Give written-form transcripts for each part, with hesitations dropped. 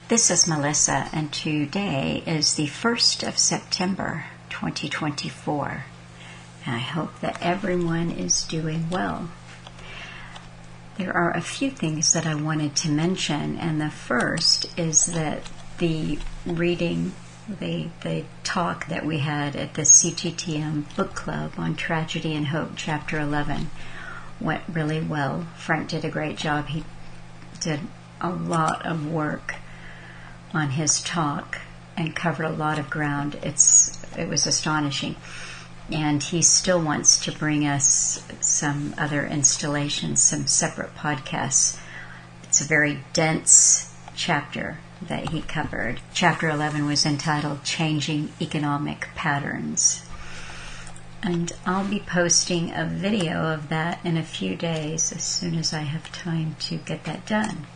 This is Melissa, and today is the 1st of September, 2024. And I hope that everyone is doing well. There are a few things that I wanted to mention, and the first is that the reading, the talk that we had at the CTTM book club on Tragedy and Hope, Chapter 11, went really well. Frank did a great job. He did a lot of work on his talk and covered a lot of ground. It was astonishing. And he still wants to bring us some other installations, some separate podcasts. It's a very dense chapter that he covered. Chapter 11 was entitled Changing Economic Patterns. And I'll be posting a video of that in a few days as soon as I have time to get that done.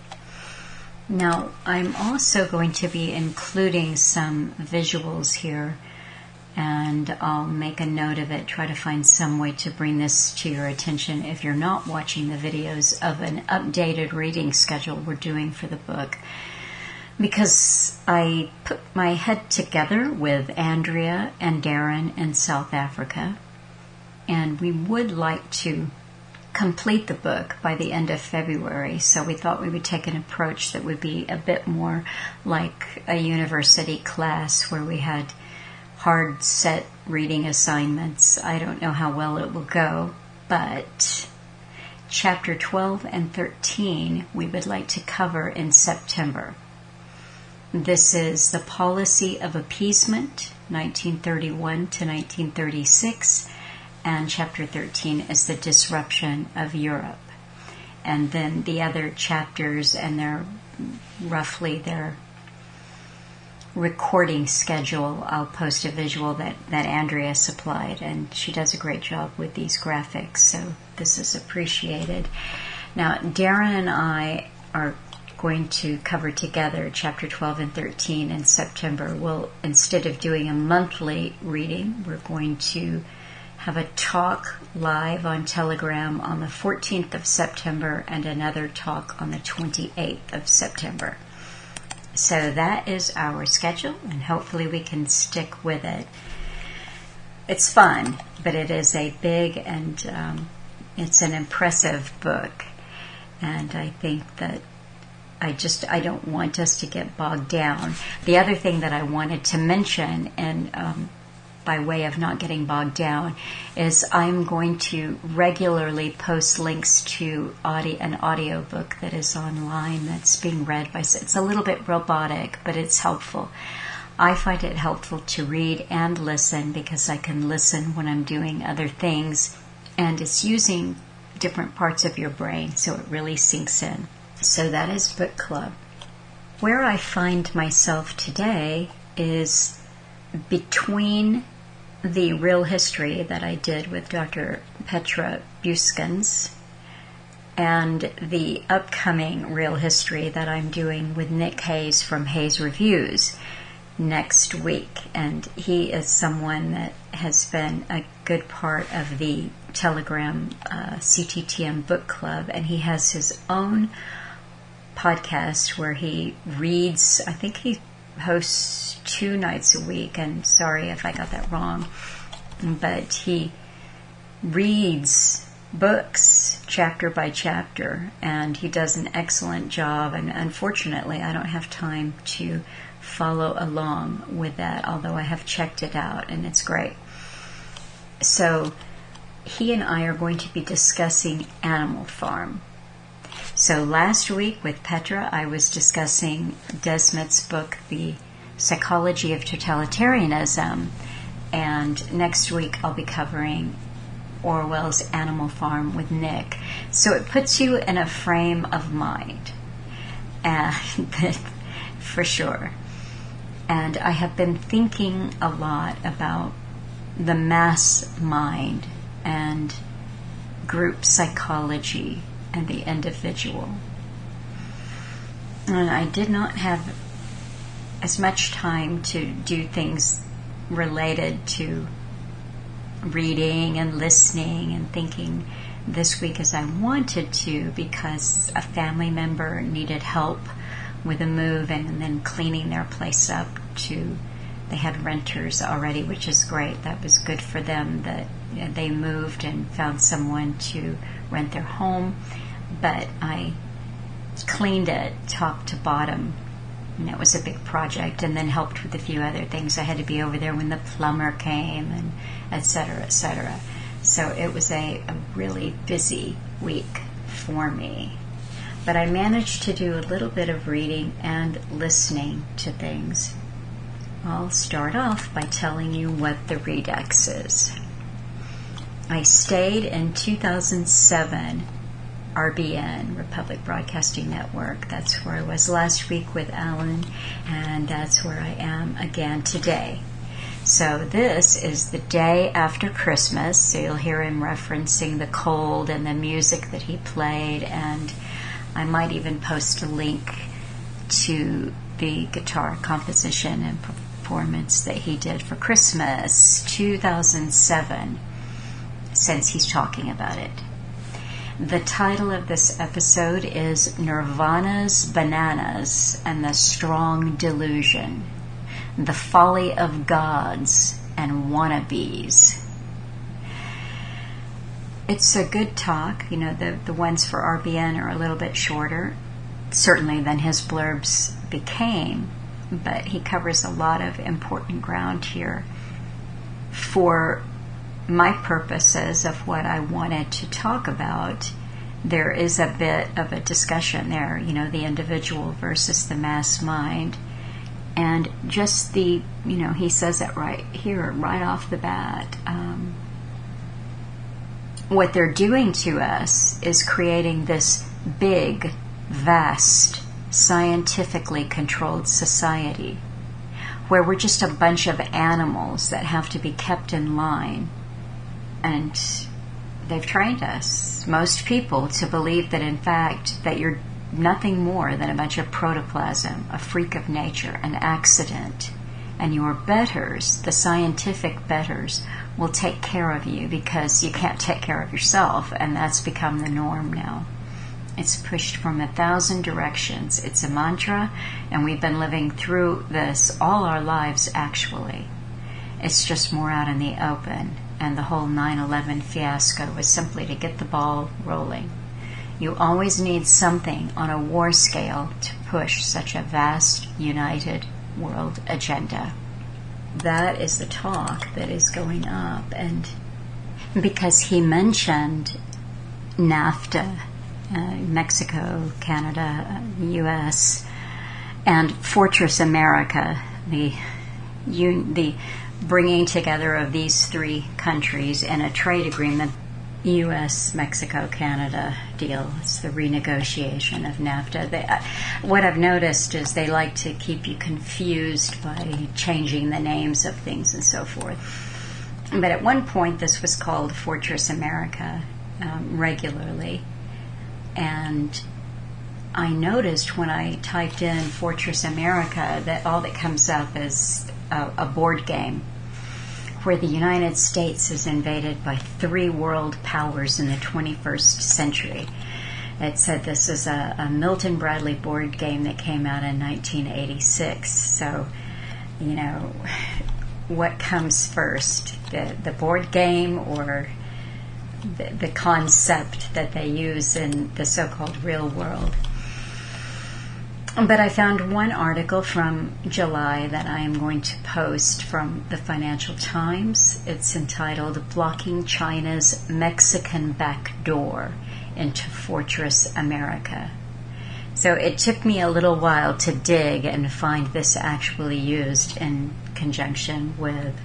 Now, I'm also going to be including some visuals here, and I'll make a note of it, try to find some way to bring this to your attention if you're not watching the videos of an updated reading schedule we're doing for the book. Because I put my head together with Andrea and Darren in South Africa, and we would like to complete the book by the end of February, so we thought we would take an approach that would be a bit more like a university class where we had hard set reading assignments. I don't know how well it will go, but Chapter 12 and 13 we would like to cover in September. This is the Policy of Appeasement, 1931 to 1936, and Chapter 13 is the Disruption of Europe. And then the other chapters and their recording schedule, I'll post a visual that Andrea supplied, and she does a great job with these graphics, so this is appreciated. Now, Darren and I are going to cover together Chapter 12 and 13 in September. We'll, instead of doing a monthly reading, we're going to have a talk live on Telegram on the 14th of September and another talk on the 28th of September. So that is our schedule, and hopefully we can stick with it. It's fun, but it is a big and it's an impressive book. And I think that I don't want us to get bogged down. The other thing that I wanted to mention, and by way of not getting bogged down, is I'm going to regularly post links to an audio book that is online that's being read by. It's a little bit robotic, but it's helpful. I find it helpful to read and listen because I can listen when I'm doing other things, and it's using different parts of your brain, so it really sinks in. So that is Book Club. Where I find myself today is between the real history that I did with Dr. Petra Buskins and the upcoming real history that I'm doing with Nick Hayes from Hayes Reviews next week. And he is someone that has been a good part of the Telegram CTTM book club, and he has his own podcast where he reads. I think he hosts 2 nights a week, and sorry if I got that wrong, but he reads books chapter by chapter, and he does an excellent job, and unfortunately I don't have time to follow along with that, although I have checked it out and it's great. So he and I are going to be discussing Animal Farm. So last week with Petra, I was discussing Desmet's book, The Psychology of Totalitarianism, and next week I'll be covering Orwell's Animal Farm with Nick. So it puts you in a frame of mind, and for sure. And I have been thinking a lot about the mass mind and group psychology and the individual. And I did not have as much time to do things related to reading and listening and thinking this week as I wanted to, because a family member needed help with a move and then cleaning their place up they had renters already, which is great. That was good for them that they moved and found someone to rent their home. But I cleaned it top to bottom, and it was a big project, and then helped with a few other things. I had to be over there when the plumber came, and et cetera, et cetera. So it was a really busy week for me. But I managed to do a little bit of reading and listening to things. I'll start off by telling you what the Redux is. I stayed in 2007, RBN, Republic Broadcasting Network. That's where I was last week with Alan, and that's where I am again today. So this is the day after Christmas, so you'll hear him referencing the cold and the music that he played, and I might even post a link to the guitar composition and performance that he did for Christmas 2007, since he's talking about it. The title of this episode is Nirvana's Bananas and the Strong Delusion, the Folly of Gods and Wannabes. It's a good talk. You know, the ones for RBN are a little bit shorter, certainly than his blurbs became, but he covers a lot of important ground here for my purposes of what I wanted to talk about. There is a bit of a discussion there, you know, the individual versus the mass mind. And just he says it right here, right off the bat. What they're doing to us is creating this big, vast, scientifically controlled society where we're just a bunch of animals that have to be kept in line. And they've trained us, most people, to believe that in fact that you're nothing more than a bunch of protoplasm, a freak of nature, an accident. And your betters, the scientific betters, will take care of you because you can't take care of yourself, and that's become the norm now. It's pushed from 1,000 directions. It's a mantra, and we've been living through this all our lives, actually. It's just more out in the open, and the whole 9/11 fiasco was simply to get the ball rolling. You always need something on a war scale to push such a vast, united world agenda. That is the talk that is going up, and because he mentioned NAFTA, Mexico, Canada, US, and Fortress America, the bringing together of these three countries in a trade agreement, U.S., Mexico, Canada deal. It's the renegotiation of NAFTA. What I've noticed is they like to keep you confused by changing the names of things and so forth. But at one point, this was called Fortress America regularly. And I noticed when I typed in Fortress America that all that comes up is a board game where the United States is invaded by 3 world powers in the 21st century. It said this is a Milton Bradley board game that came out in 1986. So, you know, what comes first, the board game or the concept that they use in the so-called real world? But I found one article from July that I am going to post from the Financial Times. It's entitled Blocking China's Mexican Backdoor into Fortress America. So it took me a little while to dig and find this actually used in conjunction with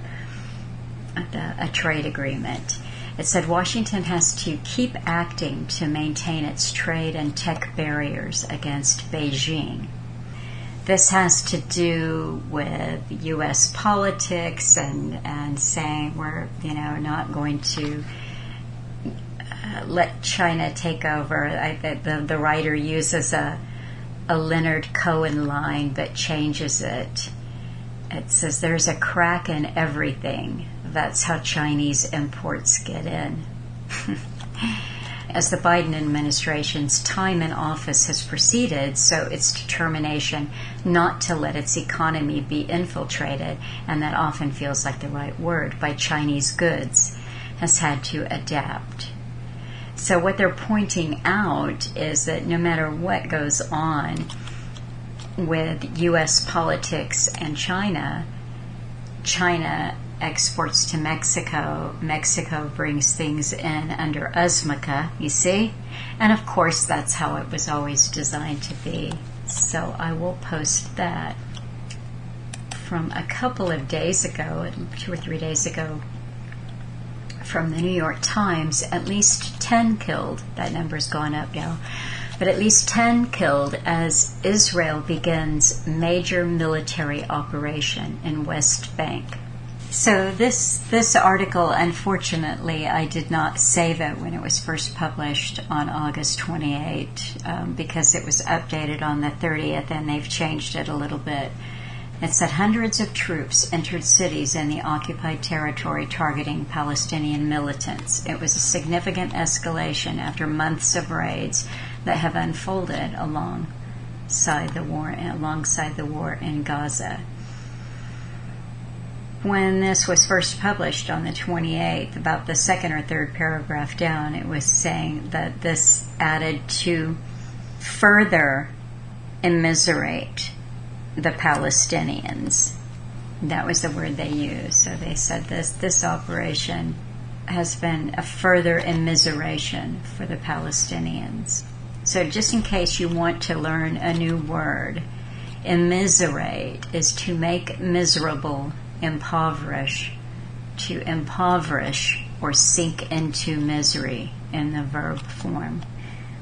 a trade agreement. It said Washington has to keep acting to maintain its trade and tech barriers against Beijing. This has to do with U.S. politics and saying we're, not going to let China take over. The writer uses a Leonard Cohen line but changes it. It says there's a crack in everything. That's how Chinese imports get in. as the Biden administration's time in office has proceeded, so its determination not to let its economy be infiltrated, and that often feels like the right word, by Chinese goods, has had to adapt. So what they're pointing out is that no matter what goes on with U.S. politics and China exports to Mexico. Mexico brings things in under USMCA, you see? And of course, that's how it was always designed to be. So I will post that from a couple of days ago, 2 or 3 days ago, from the New York Times. At least 10 killed. That number's gone up now. But at least 10 killed as Israel begins major military operation in West Bank. So this article, unfortunately, I did not save it when it was first published on August 28, because it was updated on the 30th, and they've changed it a little bit. It said hundreds of troops entered cities in the occupied territory targeting Palestinian militants. It was a significant escalation after months of raids that have unfolded alongside the war in Gaza. When this was first published on the 28th, about the second or third paragraph down, it was saying that this added to further immiserate the Palestinians. That was the word they used. So they said this operation has been a further immiseration for the Palestinians. So just in case you want to learn a new word, immiserate is to make miserable, impoverish, to impoverish or sink into misery in the verb form.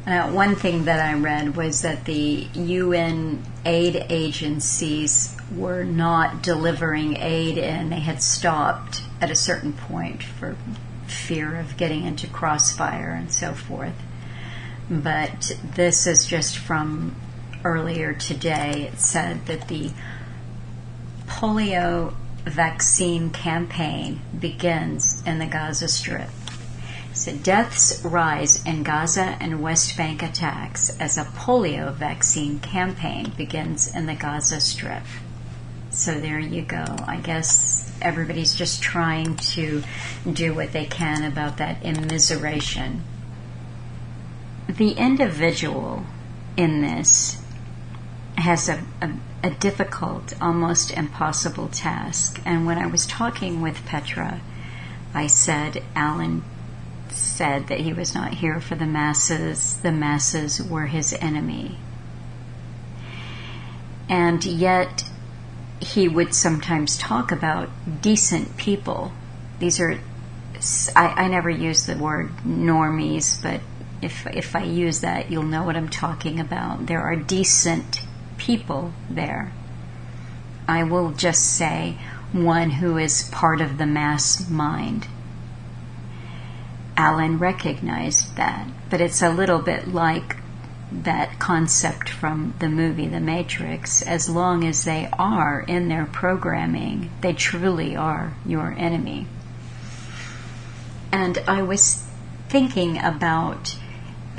One thing that I read was that the UN aid agencies were not delivering aid, and they had stopped at a certain point for fear of getting into crossfire and so forth. But this is just from earlier today. It said that the polio vaccine campaign begins in the Gaza Strip. So deaths rise in Gaza and West Bank attacks as a polio vaccine campaign begins in the Gaza Strip. So there you go. I guess everybody's just trying to do what they can about that immiseration. The individual in this has a difficult, almost impossible task. And when I was talking with Petra, I said, Alan said that he was not here for the masses were his enemy. And yet he would sometimes talk about decent people. These are, I never use the word normies, but if I use that, you'll know what I'm talking about. There are decent people there. I will just say one who is part of the mass mind. Alan recognized that, but it's a little bit like that concept from the movie The Matrix. As long as they are in their programming, they truly are your enemy. And I was thinking about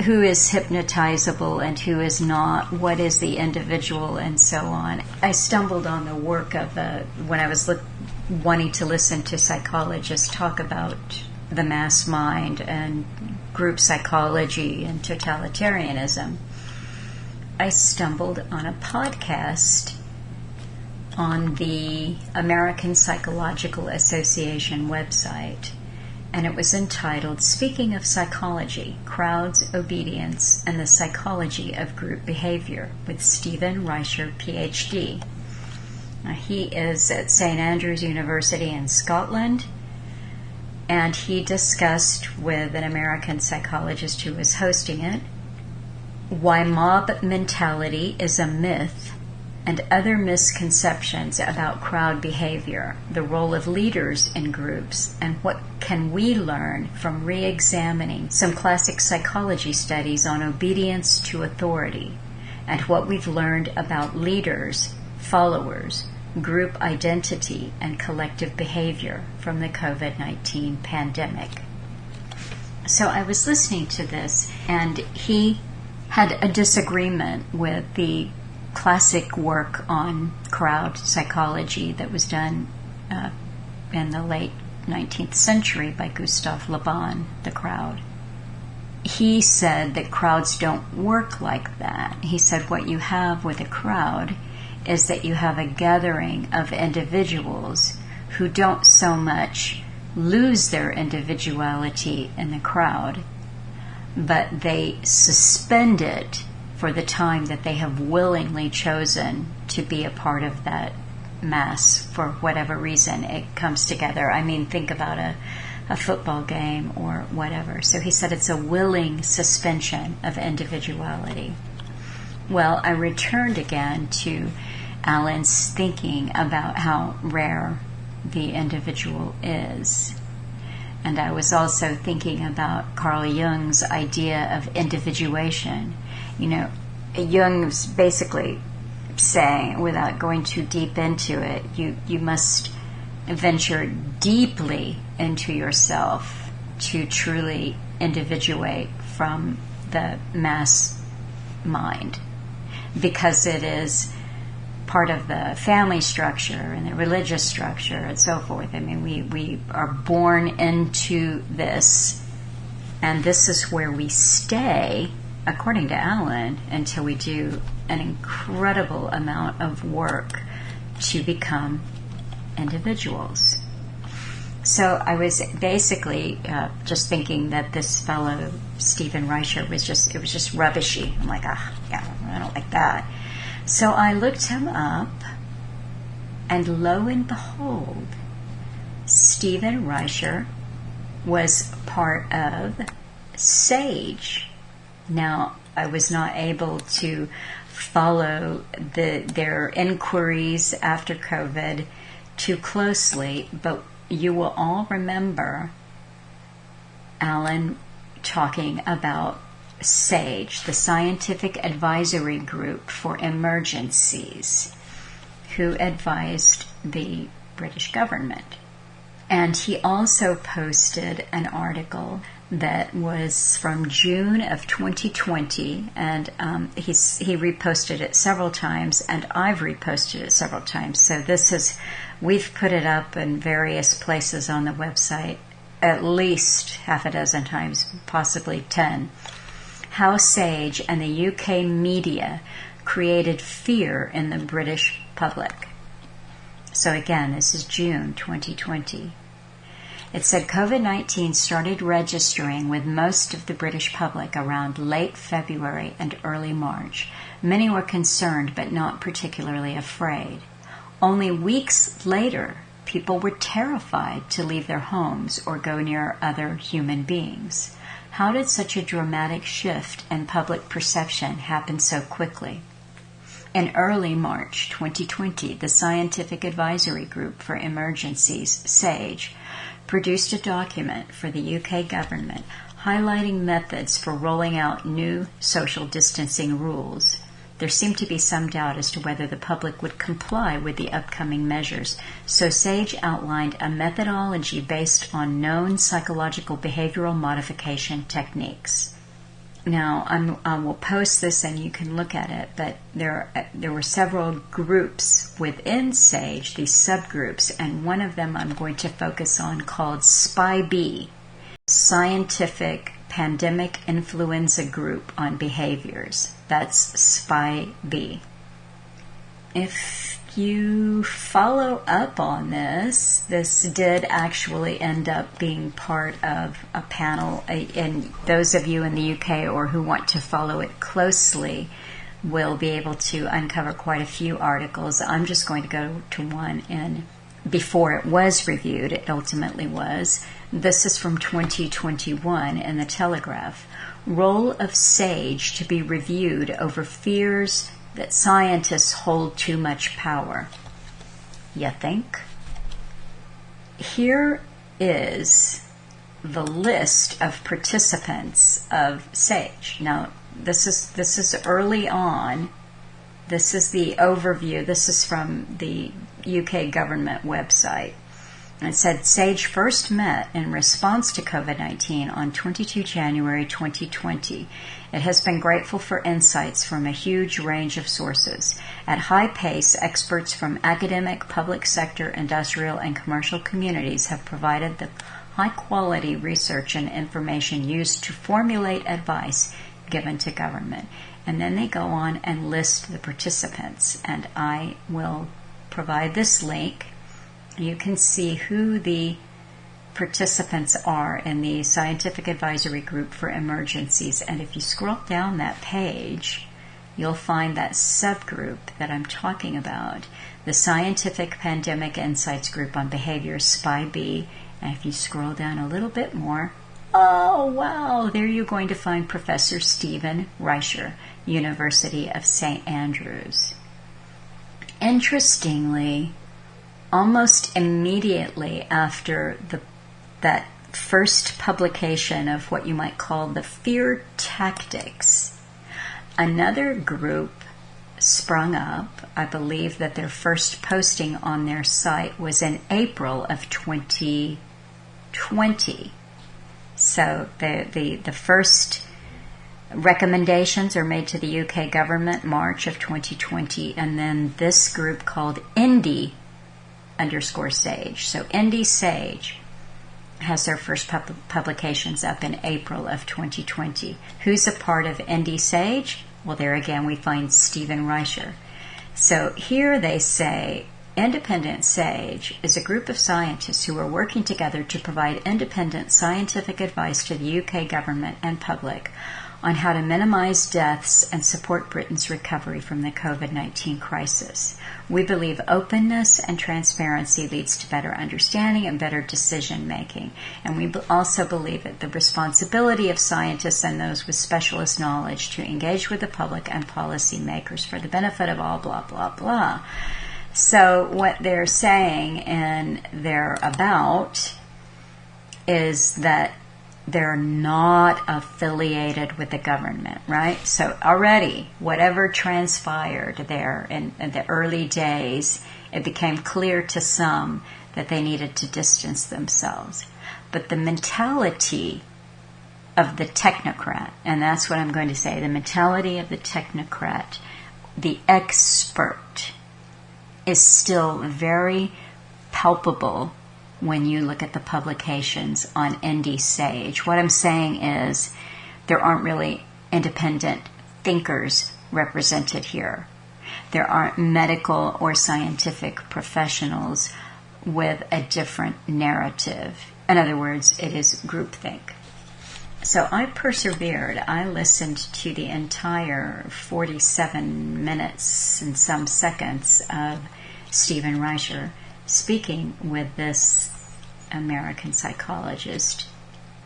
who is hypnotizable and who is not, what is the individual, and so on. I stumbled on the work of when I was wanting to listen to psychologists talk about the mass mind and group psychology and totalitarianism. I stumbled on a podcast on the American Psychological Association website, and it was entitled Speaking of Psychology, Crowds, Obedience, and the Psychology of Group Behavior with Stephen Reicher, Ph.D. He is at St. Andrews University in Scotland, and he discussed with an American psychologist who was hosting it why mob mentality is a myth and other misconceptions about crowd behavior, the role of leaders in groups, and what can we learn from re-examining some classic psychology studies on obedience to authority, and what we've learned about leaders, followers, group identity, and collective behavior from the COVID-19 pandemic. So I was listening to this, and he had a disagreement with the classic work on crowd psychology that was done in the late 19th century by Gustave Le Bon, The Crowd. He said that crowds don't work like that. He said what you have with a crowd is that you have a gathering of individuals who don't so much lose their individuality in the crowd, but they suspend it for the time that they have willingly chosen to be a part of that mass for whatever reason it comes together. I mean, think about a football game or whatever. So he said it's a willing suspension of individuality. Well, I returned again to Alan's thinking about how rare the individual is. And I was also thinking about Carl Jung's idea of individuation. You know, Jung's basically saying, without going too deep into it, you must venture deeply into yourself to truly individuate from the mass mind, because it is part of the family structure and the religious structure and so forth. I mean, we are born into this, and this is where we stay, according to Alan, until we do an incredible amount of work to become individuals. So I was basically just thinking that this fellow, Stephen Reicher, was just rubbishy. I'm like, yeah, I don't like that. So I looked him up, and lo and behold, Stephen Reicher was part of SAGE. Now, I was not able to follow their inquiries after COVID too closely, but you will all remember Alan talking about SAGE, the Scientific Advisory Group for Emergencies, who advised the British government. And he also posted an article that was from June of 2020, and he reposted it several times, and I've reposted it several times. So we've put it up in various places on the website at least half a dozen times, possibly 10. How SAGE and the UK media created fear in the British public. So again, this is June 2020. It said COVID-19 started registering with most of the British public around late February and early March. Many were concerned but not particularly afraid. Only weeks later, people were terrified to leave their homes or go near other human beings. How did such a dramatic shift in public perception happen so quickly? In early March 2020, the Scientific Advisory Group for Emergencies, SAGE, produced a document for the UK government highlighting methods for rolling out new social distancing rules. There seemed to be some doubt as to whether the public would comply with the upcoming measures, so SAGE outlined a methodology based on known psychological behavioral modification techniques. Now, I will post this and you can look at it, but there were several groups within SAGE, these subgroups, and one of them I'm going to focus on called SPI-B, Scientific Pandemic Influenza Group on Behaviors. That's SPI-B. If you follow up on this did actually end up being part of a panel, and those of you in the UK or who want to follow it closely will be able to uncover quite a few articles. I'm just going to go to one, and before it was reviewed, it ultimately was. This is from 2021 in the Telegraph. Role of SAGE to be reviewed over fears that scientists hold too much power. You think? Here is the list of participants of SAGE. Now, this is early on. This is the overview. This is from the UK government website. It said SAGE first met in response to COVID-19 on 22 January 2020. It has been grateful for insights from a huge range of sources. At high pace, experts from academic, public sector, industrial, and commercial communities have provided the high-quality research and information used to formulate advice given to government. And then they go on and list the participants. And I will provide this link. You can see who the participants are in the Scientific Advisory Group for Emergencies. And if you scroll down that page, you'll find that subgroup that I'm talking about, the Scientific Pandemic Insights Group on Behavior, SPI-B. And if you scroll down a little bit more, oh, wow, there you're going to find Professor Stephen Reicher, University of St. Andrews. Interestingly, almost immediately after that first publication of what you might call the fear tactics, another group sprung up. I believe that their first posting on their site was in April of 2020. So the first recommendations are made to the UK government March of 2020, and then this group called Indie_Sage. So Indie Sage has their first publications up in April of 2020. Who's a part of Indie Sage? Well, there again we find Stephen Reicher. So here they say, Independent Sage is a group of scientists who are working together to provide independent scientific advice to the UK government and public on how to minimize deaths and support Britain's recovery from the COVID-19 crisis. We believe openness and transparency leads to better understanding and better decision making. And we also believe that the responsibility of scientists and those with specialist knowledge to engage with the public and policy makers for the benefit of all, blah, blah, blah. So what they're saying and they're about is that they're not affiliated with the government, right? So already, whatever transpired there in the early days, it became clear to some that they needed to distance themselves. But the mentality of the technocrat, and that's what I'm going to say, the mentality of the technocrat, the expert, is still very palpable when you look at the publications on Indie Sage. What I'm saying is there aren't really independent thinkers represented here. There aren't medical or scientific professionals with a different narrative. In other words, it is groupthink. So I persevered. I listened to the entire 47 minutes and some seconds of Stephen Reicher speaking with this American psychologist,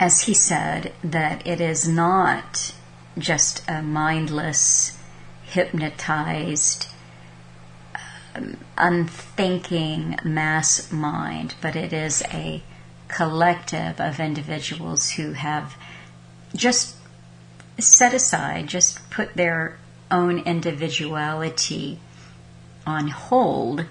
as he said that it is not just a mindless, hypnotized, unthinking mass mind, but it is a collective of individuals who have just set aside, just put their own individuality on hold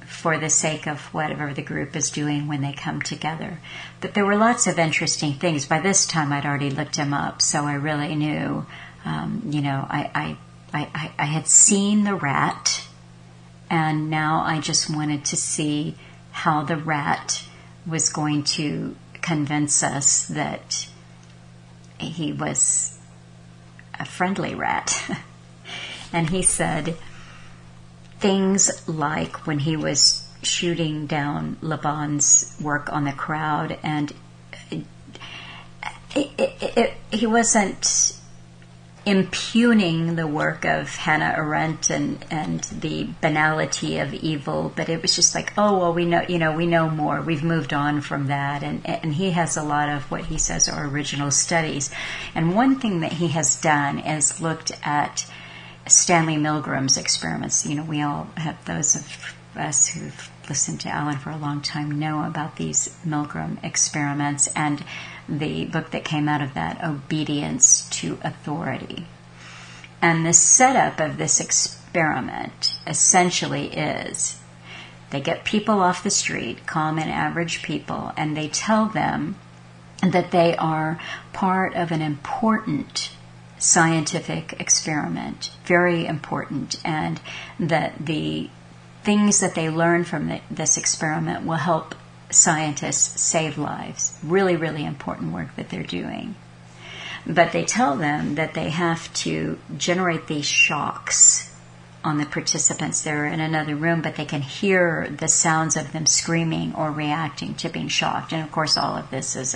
for the sake of whatever the group is doing when they come together. But there were lots of interesting things. By this time, I'd already looked him up, so I really knew. I had seen the rat, and now I just wanted to see how the rat was going to convince us that he was a friendly rat. And he said things like when he was shooting down Laban's work on the crowd, and he wasn't impugning the work of Hannah Arendt and the banality of evil, but it was just like, oh, well, we know more. We've moved on from that. And he has a lot of what he says are original studies. And one thing that he has done is looked at Stanley Milgram's experiments. We all have, those of us who've listened to Alan for a long time know about these Milgram experiments and the book that came out of that, Obedience to Authority. And the setup of this experiment essentially is They get people off the street, common average people, and they tell them that they are part of an important scientific experiment, very important, and that the things that they learn from this experiment will help scientists save lives. Really, really important work that they're doing. But they tell them that they have to generate these shocks on the participants. They're in another room, but they can hear the sounds of them screaming or reacting to being shocked. And of course, all of this is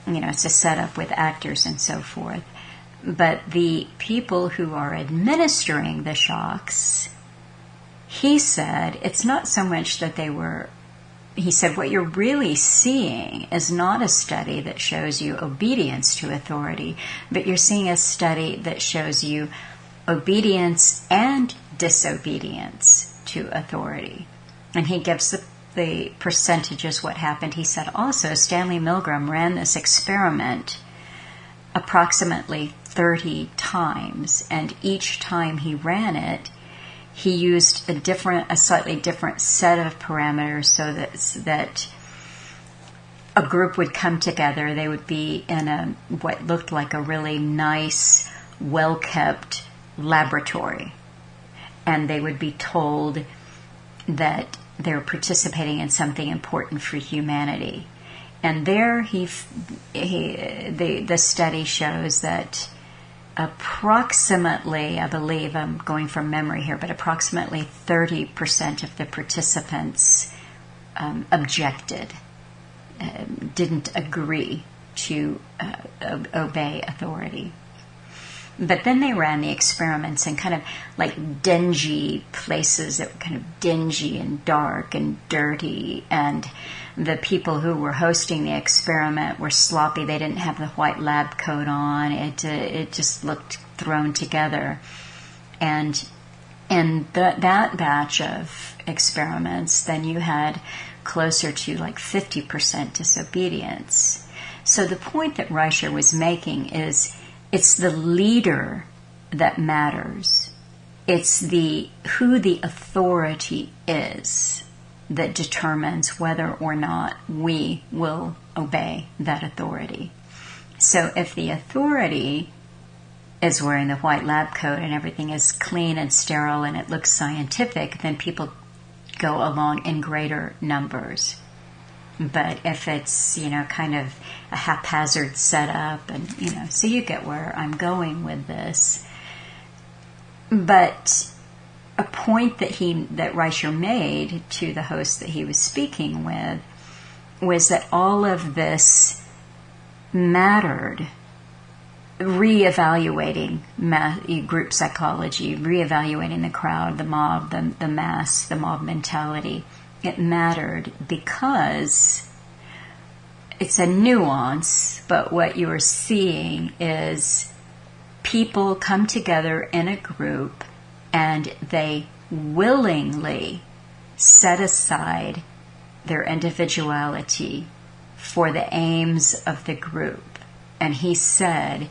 it's a setup with actors and so forth. But the people who are administering the shocks, he said, it's not so much that he said, what you're really seeing is not a study that shows you obedience to authority, but you're seeing a study that shows you obedience and disobedience to authority. And he gives the percentages what happened. He said also Stanley Milgram ran this experiment approximately 30 times, and each time he ran it, he used a slightly different set of parameters so that a group would come together. They would be in what looked like a really nice, well-kept laboratory, and they would be told that they're participating in something important for humanity. And there the study shows that approximately, I believe, I'm going from memory here, but approximately 30% of the participants objected, didn't agree to obey authority. But then they ran the experiments in kind of like dingy places that were kind of dingy and dark and dirty, and the people who were hosting the experiment were sloppy. They didn't have the white lab coat on. It just looked thrown together. And in that batch of experiments, then you had closer to like 50% disobedience. So the point that Reicher was making is it's the leader that matters. It's who the authority is that determines whether or not we will obey that authority. So if the authority is wearing the white lab coat and everything is clean and sterile and it looks scientific, then people go along in greater numbers. But if it's, kind of a haphazard setup, and, so you get where I'm going with this. But a point that Reicher made to the host that he was speaking with was that all of this mattered. Reevaluating group psychology, reevaluating the crowd, the mob, the mass, the mob mentality. It mattered because it's a nuance, but what you are seeing is people come together in a group and they willingly set aside their individuality for the aims of the group. And he said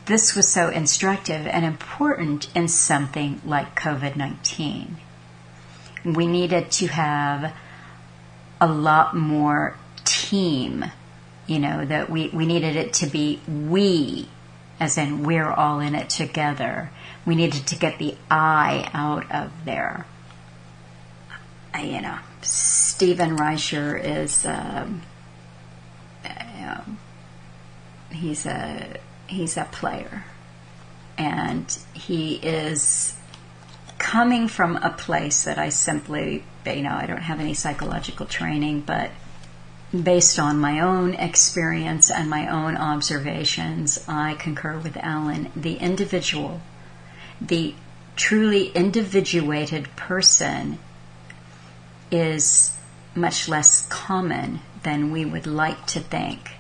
this was so instructive and important in something like COVID-19. We needed to have a lot more team, that we needed it to be we, as in we're all in it together. We needed to get the I out of there. Stephen Reicher is, he's a player, and he is coming from a place that I simply, I don't have any psychological training, but based on my own experience and my own observations, I concur with Alan. The individual, the truly individuated person is much less common than we would like to think.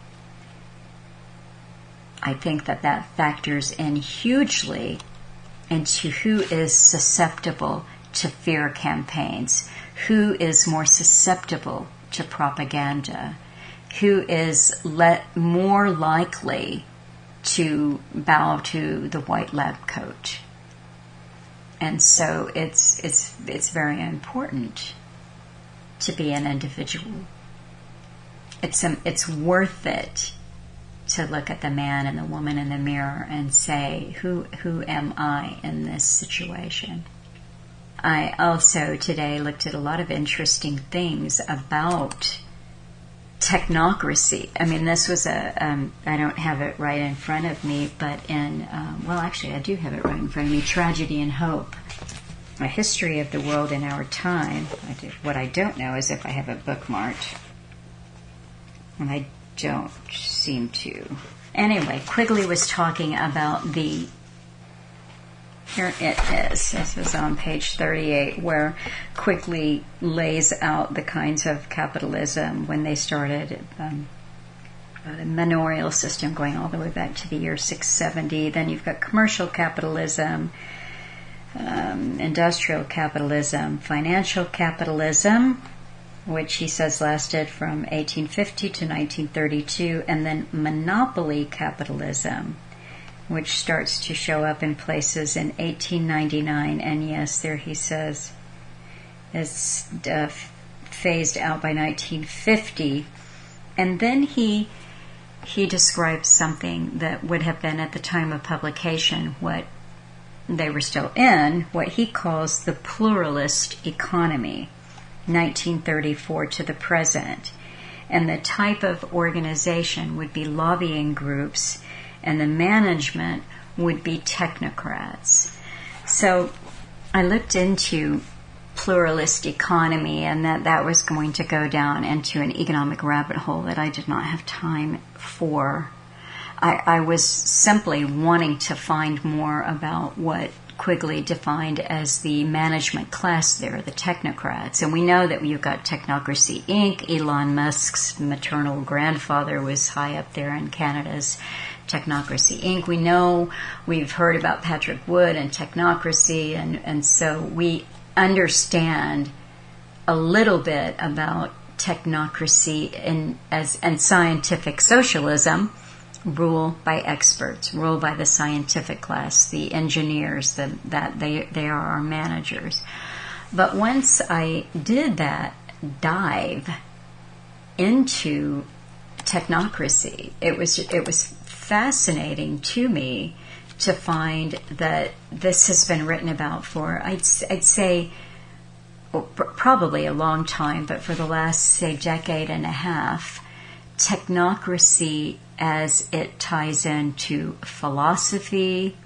I think that factors in hugely into who is susceptible to fear campaigns, who is more susceptible to propaganda, who is more likely to bow to the white lab coat. And so it's very important to be an individual. It's worth it to look at the man and the woman in the mirror and say, who am I in this situation? I also today looked at a lot of interesting things about technocracy. I mean, this was I don't have it right in front of me, but actually I do have it right in front of me, Tragedy and Hope, A History of the World in Our Time. What I don't know is if I have it bookmarked. And I don't seem to. Anyway, Quigley was talking about here it is. This is on page 38, where Quigley lays out the kinds of capitalism when they started the manorial system going all the way back to the year 670. Then you've got commercial capitalism, industrial capitalism, financial capitalism, which he says lasted from 1850 to 1932, and then monopoly capitalism, which starts to show up in places in 1899, and yes, there he says it's phased out by 1950. And then he describes something that would have been at the time of publication what they were still in, what he calls the pluralist economy, 1934 to the present. And the type of organization would be lobbying groups, and the management would be technocrats. So I looked into pluralist economy, and that was going to go down into an economic rabbit hole that I did not have time for. I was simply wanting to find more about what Quigley defined as the management class there, the technocrats. And we know that you've got Technocracy Inc. Elon Musk's maternal grandfather was high up there in Canada's Technocracy Inc. We know, we've heard about Patrick Wood and Technocracy, and so we understand a little bit about technocracy and scientific socialism, rule by experts, rule by the scientific class, the engineers, that they are our managers. But once I did that dive into technocracy, it was fascinating to me to find that this has been written about for, I'd say, probably a long time, but for the last, say, decade and a half, technocracy as it ties into philosophy,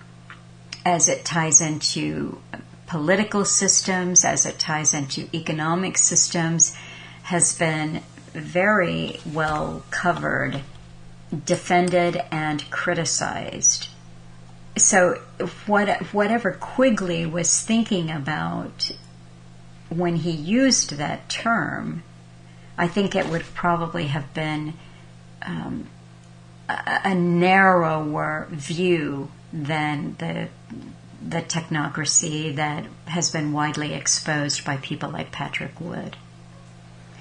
as it ties into political systems, as it ties into economic systems, has been very well covered, defended, and criticized. So whatever Quigley was thinking about when he used that term, I think it would probably have been a narrower view than the technocracy that has been widely exposed by people like Patrick Wood.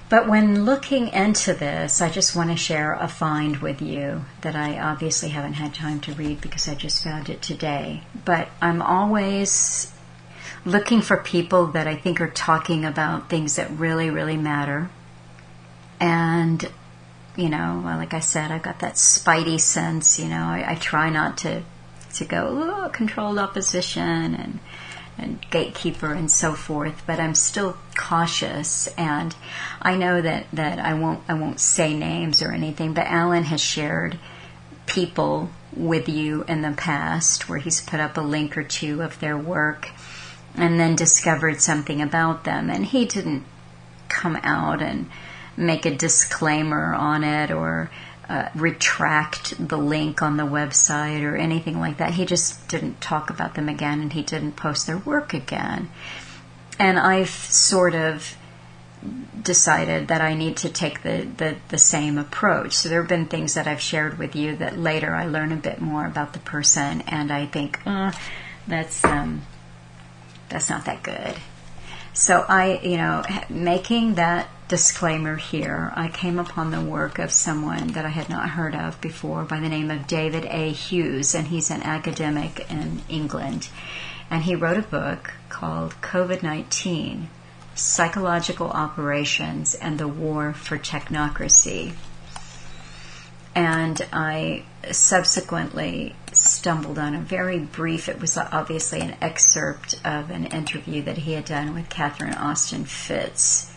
But when looking into this, I just want to share a find with you that I obviously haven't had time to read because I just found it today. But I'm always looking for people that I think are talking about things that really, really matter. And, like I said, I've got that spidey sense, I try not to go, controlled opposition and gatekeeper and so forth, but I'm still cautious, and I know that I won't say names or anything, but Alan has shared people with you in the past where he's put up a link or two of their work and then discovered something about them, and he didn't come out and make a disclaimer on it or retract the link on the website or anything like that. He just didn't talk about them again, and he didn't post their work again. And I've sort of decided that I need to take the same approach. So there have been things that I've shared with you that later I learn a bit more about the person, and I think, that's not that good. So making that disclaimer here, I came upon the work of someone that I had not heard of before by the name of David A. Hughes, and he's an academic in England. And he wrote a book called COVID-19, Psychological Operations and the War for Technocracy. And I subsequently stumbled on a very brief, it was obviously an excerpt of an interview that he had done with Catherine Austin Fitts.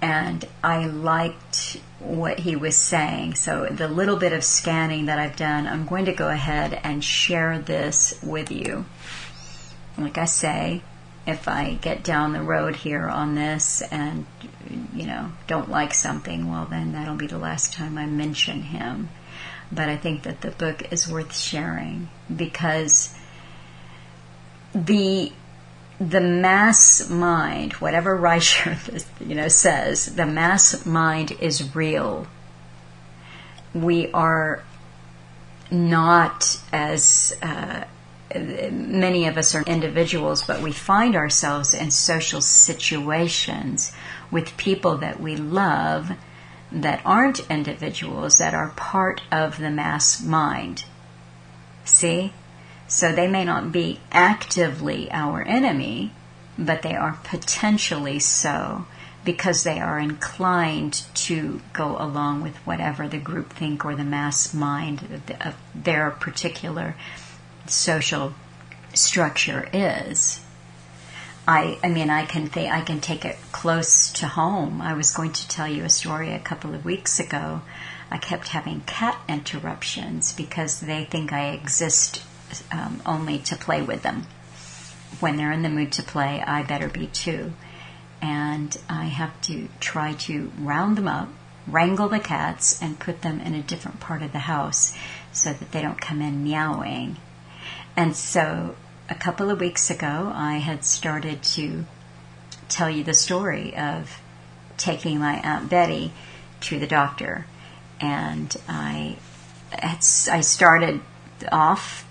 And I liked what he was saying. So the little bit of scanning that I've done, I'm going to go ahead and share this with you. Like I say, if I get down the road here on this and, don't like something, well, then that'll be the last time I mention him. But I think that the book is worth sharing because the mass mind, whatever Reicher, says, the mass mind is real. We are not as many of us are individuals, but we find ourselves in social situations with people that we love that aren't individuals, that are part of the mass mind. See? So they may not be actively our enemy, but they are potentially so because they are inclined to go along with whatever the groupthink or the mass mind of their particular social structure is. I can take it close to home. I was going to tell you a story a couple of weeks ago. I kept having cat interruptions because they think I exist only to play with them. When they're in the mood to play, I better be too. And I have to try to round them up, wrangle the cats, and put them in a different part of the house so that they don't come in meowing. And so a couple of weeks ago, I had started to tell you the story of taking my Aunt Betty to the doctor. And I started off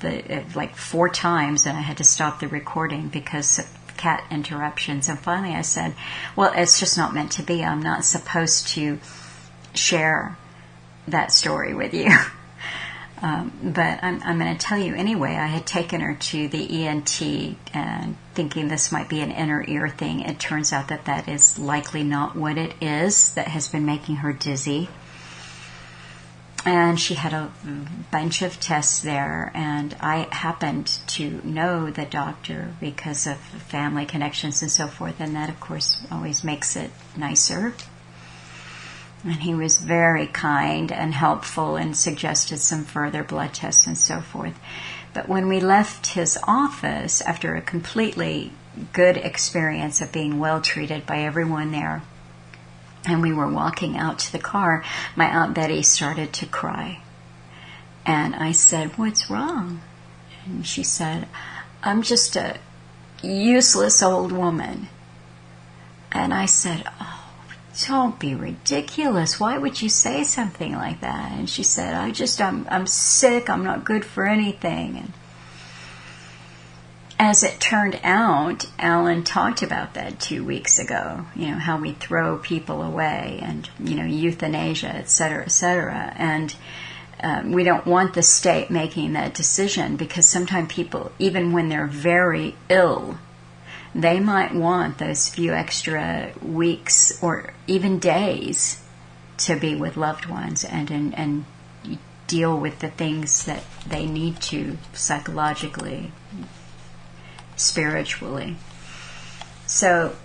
like 4 times, and I had to stop the recording because of cat interruptions. And finally I said, well, it's just not meant to be. I'm not supposed to share that story with you. But I'm going to tell you anyway. I had taken her to the ENT and thinking this might be an inner ear thing. It turns out that is likely not what it is that has been making her dizzy. And she had a bunch of tests there, and I happened to know the doctor because of family connections and so forth, and that, of course, always makes it nicer. And he was very kind and helpful and suggested some further blood tests and so forth. But when we left his office, after a completely good experience of being well treated by everyone there, and we were walking out to the car, my Aunt Betty started to cry. And I said, what's wrong? And she said, I'm just a useless old woman. And I said, oh, don't be ridiculous. Why would you say something like that? And she said, I'm sick. I'm not good for anything. And as it turned out, Alan talked about that 2 weeks ago, how we throw people away and, euthanasia, et cetera, et cetera. And we don't want the state making that decision because sometimes people, even when they're very ill, they might want those few extra weeks or even days to be with loved ones and deal with the things that they need to psychologically, spiritually. So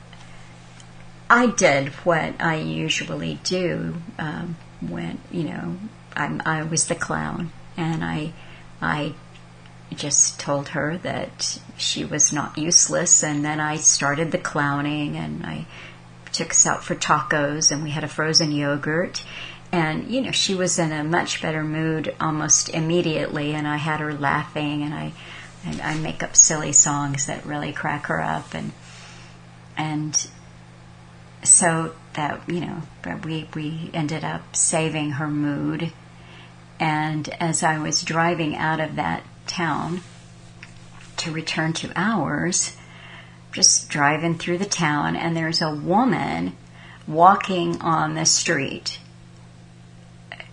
I did what I usually do when, I was the clown, and I just told her that she was not useless, and then I started the clowning, and I took us out for tacos, and we had a frozen yogurt, and she was in a much better mood almost immediately, and I had her laughing, and I make up silly songs that really crack her up, and so that we ended up saving her mood. And as I was driving out of that town to return to ours, just driving through the town, and there's a woman walking on the street,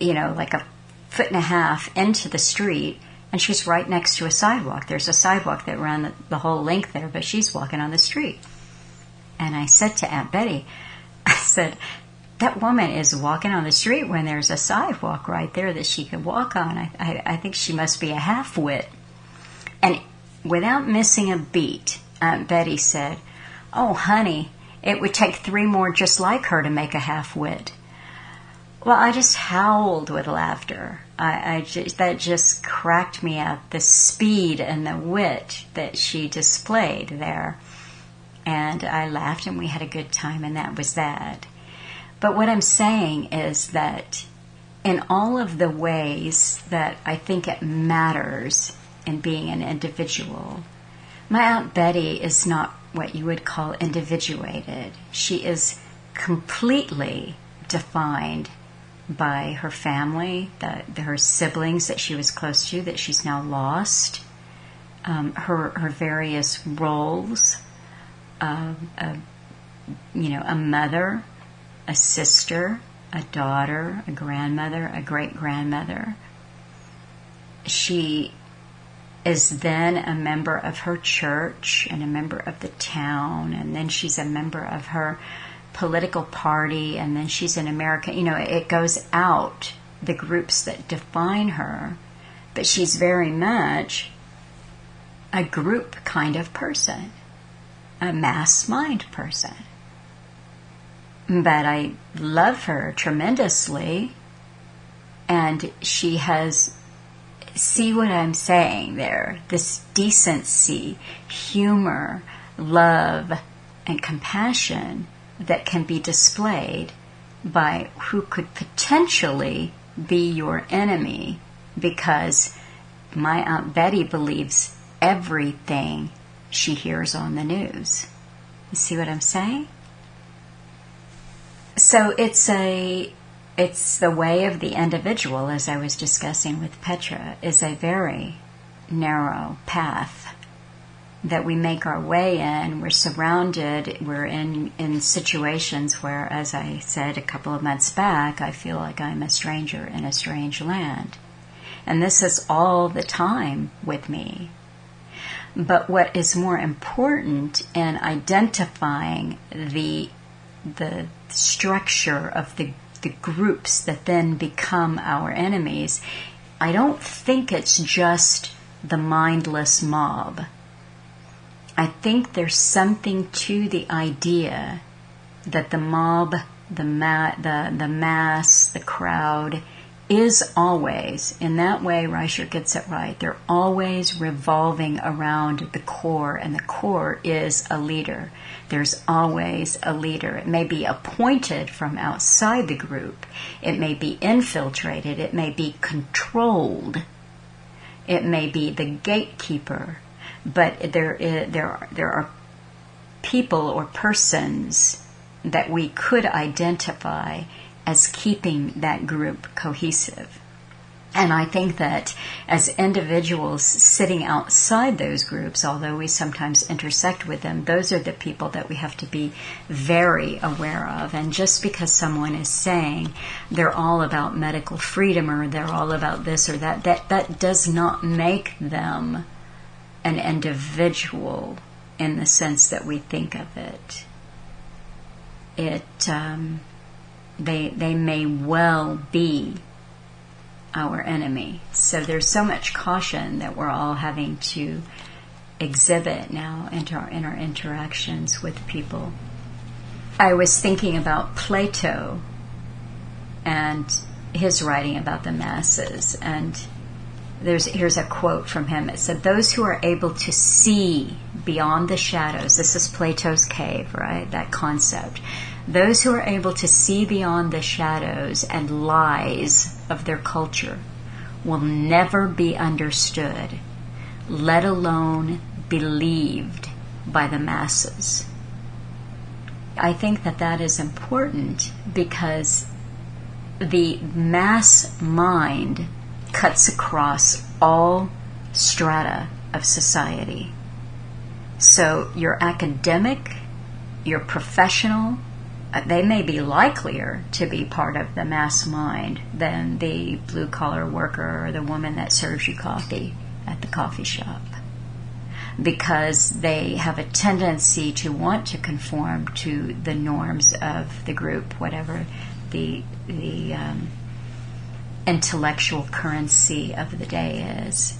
like a 1.5 feet into the street, and she's right next to a sidewalk. There's a sidewalk that ran the whole length there, but she's walking on the street. And I said to Aunt Betty, I said, that woman is walking on the street when there's a sidewalk right there that she could walk on. I think she must be a half-wit. And without missing a beat, Aunt Betty said, oh, honey, it would take 3 more just like her to make a half-wit. Well, I just howled with laughter. That just cracked me up, the speed and the wit that she displayed there. And I laughed and we had a good time, and that was that. But what I'm saying is that in all of the ways that I think it matters in being an individual, my Aunt Betty is not what you would call individuated. She is completely defined by her family, her siblings that she was close to that she's now lost, her various roles, a mother, a sister, a daughter, a grandmother, a great-grandmother. She is then a member of her church and a member of the town, and then she's a member of her political party, and then she's an American. It goes out, the groups that define her, but she's very much a group kind of person, a mass mind person. But I love her tremendously, and she has, see what I'm saying there, this decency, humor, love, and compassion that can be displayed by who could potentially be your enemy, because my Aunt Betty believes everything she hears on the news. You see what I'm saying? So it's the way of the individual, as I was discussing with Petra, is a very narrow path that we make our way in. We're surrounded, we're in situations where, as I said a couple of months back, I feel like I'm a stranger in a strange land. And this is all the time with me. But what is more important in identifying the structure of the groups that then become our enemies, I don't think it's just the mindless mob. I think there's something to the idea that the mob, the mass, the crowd is always, in that way Reicher gets it right, they're always revolving around the core, and the core is a leader. There's always a leader. It may be appointed from outside the group. It may be infiltrated. It may be controlled. It may be the gatekeeper. But there are people or persons that we could identify as keeping that group cohesive. And I think that as individuals sitting outside those groups, although we sometimes intersect with them, those are the people that we have to be very aware of. And just because someone is saying they're all about medical freedom or they're all about this or that, that does not make them an individual in the sense that we think of it. They may well be our enemy. So there's so much caution that we're all having to exhibit now in our interactions with people. I was thinking about Plato and his writing about the masses, and here's a quote from him. It said, "Those who are able to see beyond the shadows," this is Plato's cave, right? That concept. Those who are able to see beyond the shadows and lies of their culture will never be understood, let alone believed by the masses. I think that is important because the mass mind cuts across all strata of society. So your academic, your professional, they may be likelier to be part of the mass mind than the blue-collar worker or the woman that serves you coffee at the coffee shop. because they have a tendency to want to conform to the norms of the group, whatever the intellectual currency of the day is.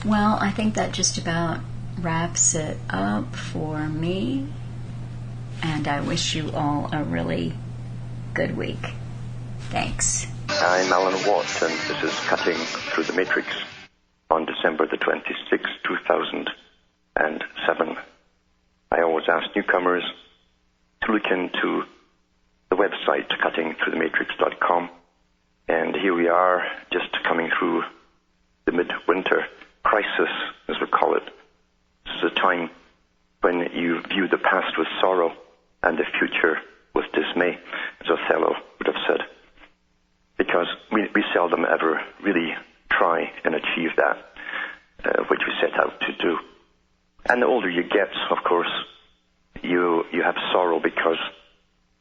Well, I think that just about wraps it up for me, and I wish you all a really good week. Thanks. I'm Alan Watt, and this is Cutting Through the Matrix on December the 26th, 2007. I always ask newcomers to look into the website, cuttingthroughthematrix.com, and here we are, just coming through the midwinter crisis, as we call it. This is a time when you view the past with sorrow and the future with dismay, as Othello would have said, because we seldom ever really try and achieve that, which we set out to do. And the older you get, of course, you have sorrow because,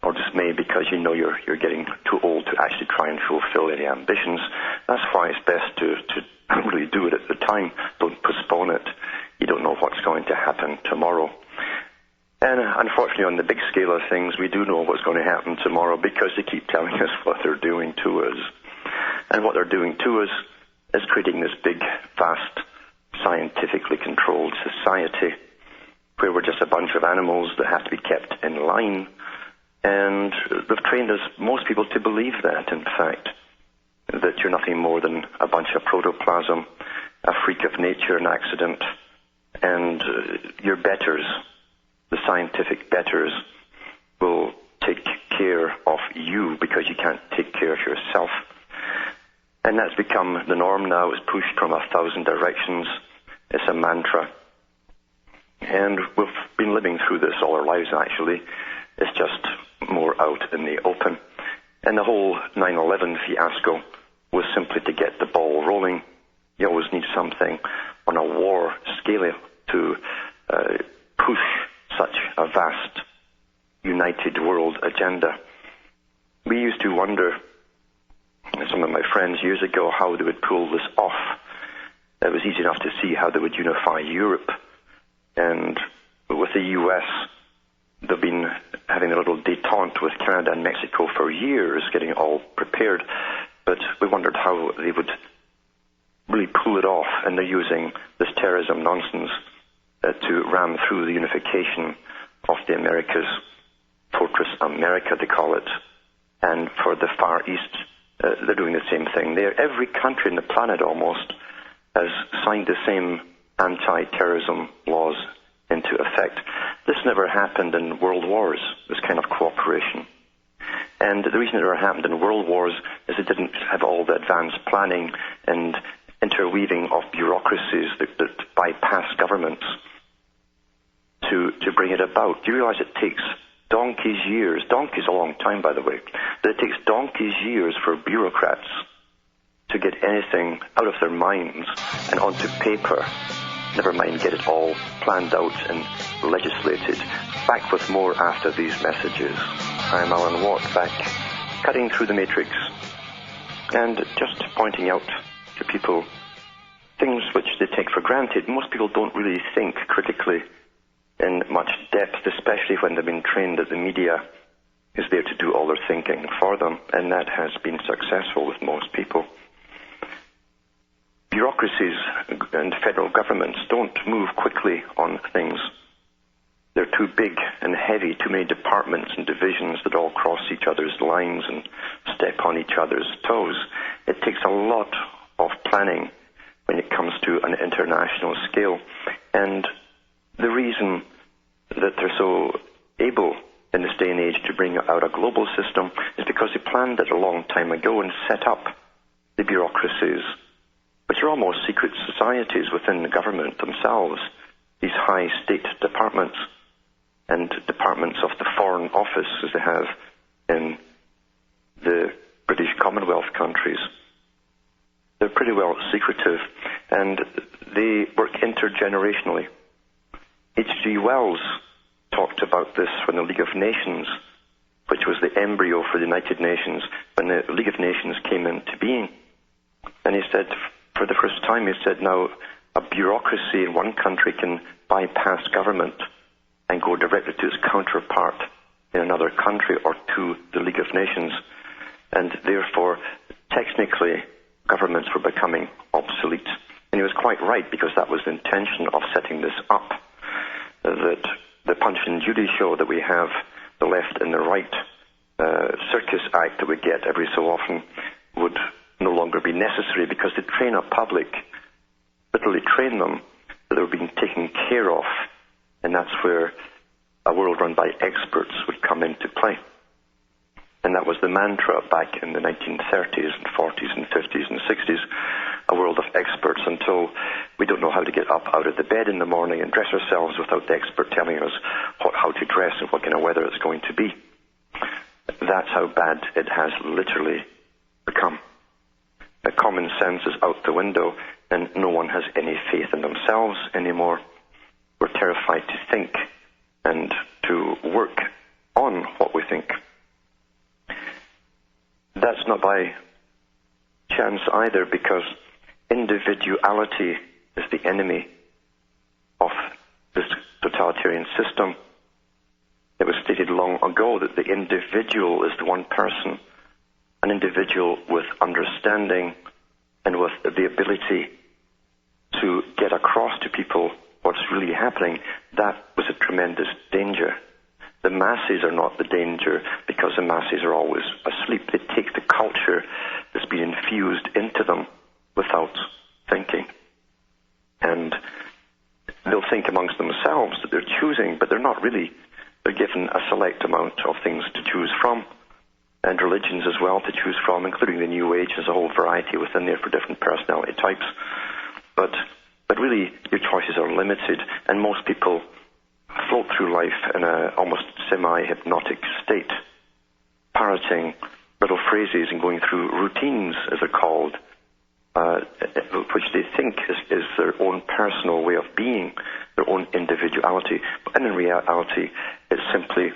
or dismay because you know you're getting too old to actually try and fulfill any ambitions. That's why it's best to really do it at the time. Don't postpone it. You don't know what's going to happen tomorrow. And unfortunately, on the big scale of things, we do know what's going to happen tomorrow because they keep telling us what they're doing to us. And what they're doing to us is creating this big, vast, scientifically controlled society where we're just a bunch of animals that have to be kept in line. And they've trained us, most people, to believe that, in fact, that you're nothing more than a bunch of protoplasm, a freak of nature, an accident, and your betters, the scientific betters, will take care of you because you can't take care of yourself. And that's become the norm now. It's pushed from 1,000 directions. It's a mantra. And we've been living through this all our lives, actually. It's just more out in the open. And the whole 9/11 fiasco was simply to get the ball rolling. You always need something on a war scale to push such a vast, united world agenda. We used to wonder, some of my friends years ago, how they would pull this off. It was easy enough to see how they would unify Europe. And with the US, they've been having a little détente with Canada and Mexico for years, getting it all prepared. But we wondered how they would really pull it off, and they're using this terrorism nonsense to ram through the unification of the Americas, Fortress America they call it, and for the Far East, they're doing the same thing there. Every country on the planet almost has signed the same anti-terrorism laws into effect. This never happened in world wars, this kind of cooperation. And the reason it never happened in world wars is it didn't have all the advanced planning and interweaving of bureaucracies that bypass governments to bring it about. Do you realize it takes donkey's years, donkey's a long time by the way, but it takes donkey's years for bureaucrats to get anything out of their minds and onto paper, never mind get it all planned out and legislated. Back with more after these messages. I'm Alan Watt, back cutting through the matrix and just pointing out to people things which they take for granted. Most people don't really think critically in much depth, especially when they've been trained that the media is there to do all their thinking for them, and that has been successful with most people. Bureaucracies and federal governments don't move quickly on things. They're too big and heavy, too many departments and divisions that all cross each other's lines and step on each other's toes. It takes a lot of planning when it comes to an international scale. And the reason that they're so able in this day and age to bring out a global system is because they planned it a long time ago and set up the bureaucracies, which are almost secret societies within the government themselves, these high state departments and departments of the Foreign Office, as they have in the British Commonwealth countries. They're pretty well secretive, and they work intergenerationally. H.G. Wells talked about this when the League of Nations, which was the embryo for the United Nations, when the League of Nations came into being. And he said, for the first time, he said, now, a bureaucracy in one country can bypass government and go directly to its counterpart in another country or to the League of Nations. And therefore, technically, governments were becoming obsolete. And he was quite right, because that was the intention of setting this up, that the Punch and Judy show that we have, the left and the right circus act that we get every so often, would no longer be necessary, because to train a public, literally train them, that they were being taken care of. And that's where a world run by experts would come into play. And that was the mantra back in the 1930s and 40s and 50s and 60s, a world of experts, until we don't know how to get up out of the bed in the morning and dress ourselves without the expert telling us how to dress and what kind of weather it's going to be. That's how bad it has literally become. The common sense is out the window, and no one has any faith in themselves anymore. We're terrified to think and to work on what we think. That's not by chance either, because individuality is the enemy of this totalitarian system. It was stated long ago that the individual is the one person, an individual with understanding and with the ability to get across to people what's really happening. That was a tremendous danger. The masses are not the danger, because the masses are always asleep. They take the culture that's been infused into them without thinking. And they'll think amongst themselves that they're choosing, but they're not really. They're given a select amount of things to choose from, and religions as well to choose from, including the New Age. There's a whole variety within there for different personality types. But really, your choices are limited, and most people float through life in a almost semi-hypnotic state, parroting little phrases and going through routines, as they're called, which they think is their own personal way of being, their own individuality. And in reality, it's simply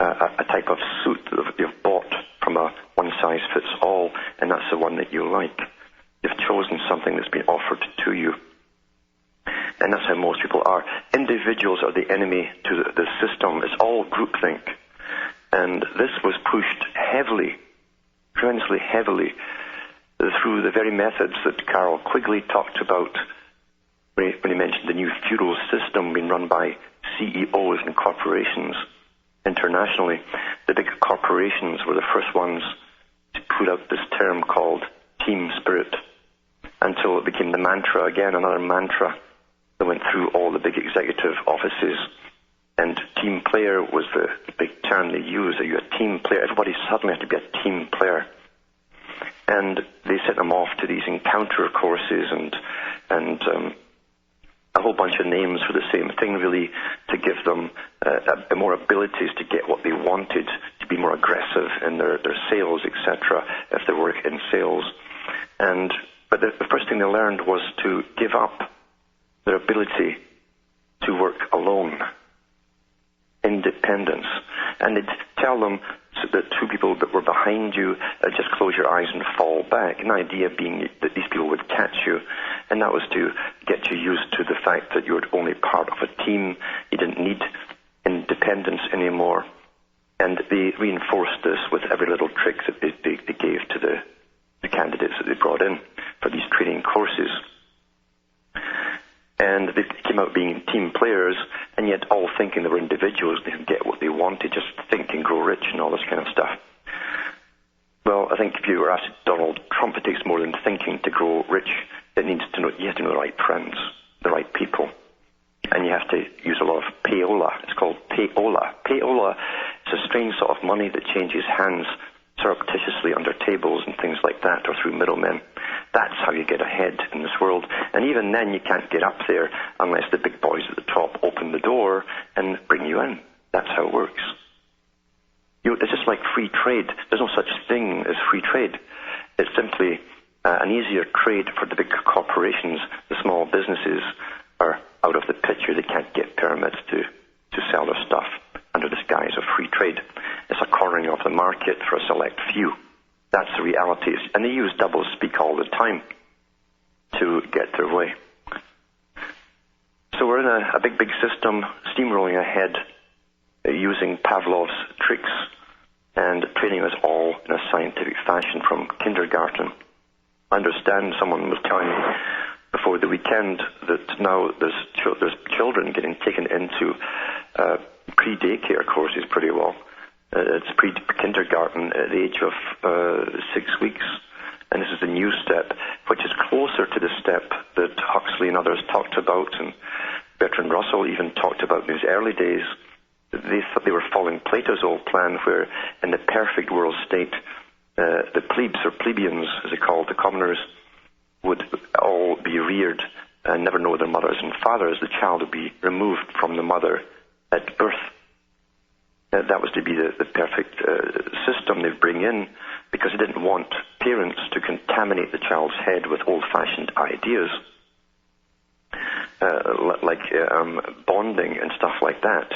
a type of suit that you've bought from a one-size-fits-all, and that's the one that you like. You've chosen something that's been offered to you. And that's how most people are. Individuals are the enemy to the system. It's all groupthink. And this was pushed heavily, tremendously heavily, through the very methods that Carroll Quigley talked about when he mentioned the new feudal system being run by CEOs and corporations internationally. The big corporations were the first ones to put out this term called team spirit, until it became the mantra, again, another mantra that went through all the big executive offices. And team player was the big term they used. Are you a team player? Everybody suddenly had to be a team player. And they sent them off to these encounter courses and a whole bunch of names for the same thing, really, to give them more abilities to get what they wanted, to be more aggressive in their sales, etc., if they work in sales. But the first thing they learned was to give up their ability to work alone, independence. And they'd tell them that two people that were behind you, just close your eyes and fall back. An idea being that these people would catch you, and that was to get you used to the fact that you were only part of a team. You didn't need independence anymore. And they reinforced this with every little trick that they gave to the candidates that they brought in for these training courses. And they came out being team players, and yet all thinking they were individuals. They could get what they wanted, just think and grow rich and all this kind of stuff. Well, I think if you were asked Donald Trump, it takes more than thinking to grow rich. You have to know the right friends, the right people. And you have to use a lot of payola. It's called payola. Payola is a strange sort of money that changes hands surreptitiously under tables and things like that, or through middlemen. That's how you get ahead in this world. And even then, you can't get up there unless the big boys at the top open the door and bring you in. That's how it works. It's just like free trade. There's no such thing as free trade. It's simply an easier trade for the big corporations. The small businesses are out of the picture. They can't get permits to sell their stuff under this guise of free trade. It's a cornering of the market for a select few. That's the reality. And they use double speak all the time to get their way. a big system steamrolling ahead, using Pavlov's tricks and training us all in a scientific fashion from kindergarten. I understand someone was telling me before the weekend that now there's children getting taken into pre-daycare courses pretty well. It's pre-kindergarten at the age of 6 weeks. And this is a new step, which is closer to the step that Huxley and others talked about, and Bertrand Russell even talked about in his early days. They thought they were following Plato's old plan, where in the perfect world state, the plebes or plebeians, as they called the commoners, would all be reared and never know their mothers and fathers. The child would be removed from the mother at birth. That was to be the perfect system they'd bring in, because they didn't want parents to contaminate the child's head with old-fashioned ideas, like bonding and stuff like that.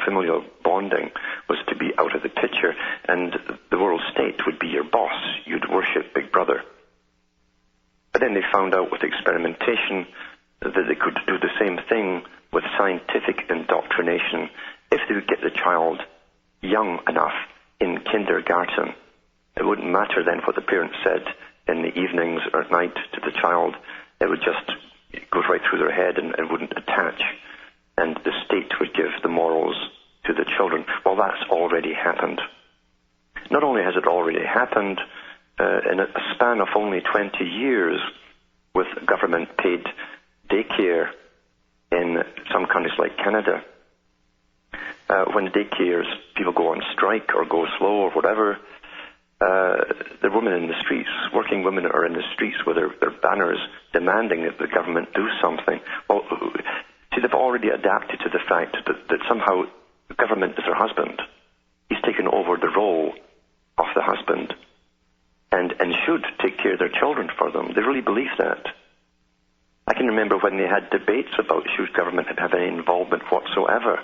Familial bonding was to be out of the picture, and the world state would be your boss. You'd worship Big Brother. But then they found out with experimentation that they could do the same thing with scientific indoctrination if they would get the child young enough in kindergarten. It wouldn't matter then what the parents said in the evenings or at night to the child. It would just go right through their head and wouldn't attach. And the state would give the morals to the children. Well, that's already happened. Not only has it already happened, in a span of only 20 years with government-paid daycare in some countries like Canada, when the daycares, people go on strike or go slow or whatever, the women in the streets, working women are in the streets with their banners demanding that the government do something. Well, see, they've already adapted to the fact that somehow the government is their husband. He's taken over the role of the husband and should take care of their children for them. They really believe that. I can remember when they had debates about should government have any involvement whatsoever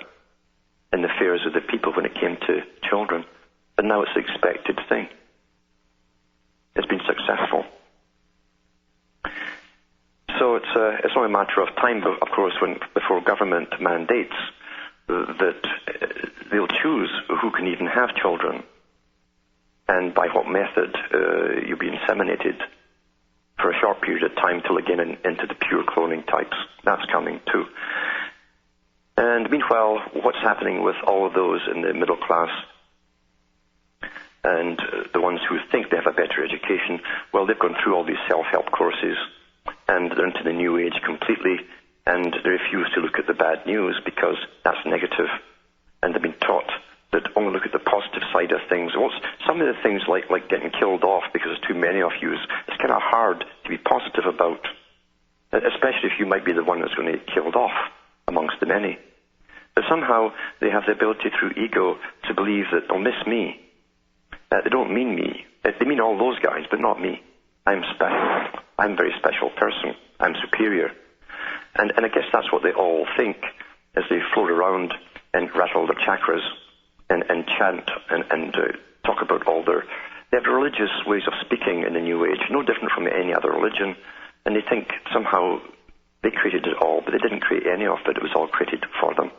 in the affairs of the people when it came to children. But now it's the expected thing. It's been successful. So it's only a matter of time, of course, before government mandates that they'll choose who can even have children and by what method you'll be inseminated for a short period of time till again into the pure cloning types. That's coming too. And meanwhile, what's happening with all of those in the middle class and the ones who think they have a better education? Well, they've gone through all these self-help courses and they're into the new age completely, and they refuse to look at the bad news because that's negative. And they've been taught that only look at the positive side of things. Well, some of the things like getting killed off because there's too many of you, it's kind of hard to be positive about, especially if you might be the one that's going to get killed off amongst the many. But somehow they have the ability through ego to believe that they'll miss me. They don't mean me. They mean all those guys, but not me. I'm special. I'm a very special person. I'm superior. And I guess that's what they all think as they float around and rattle their chakras and chant and talk about all their... They have religious ways of speaking in the New Age, no different from any other religion, and they think somehow they created it all, but they didn't create any of it. It was all created for them.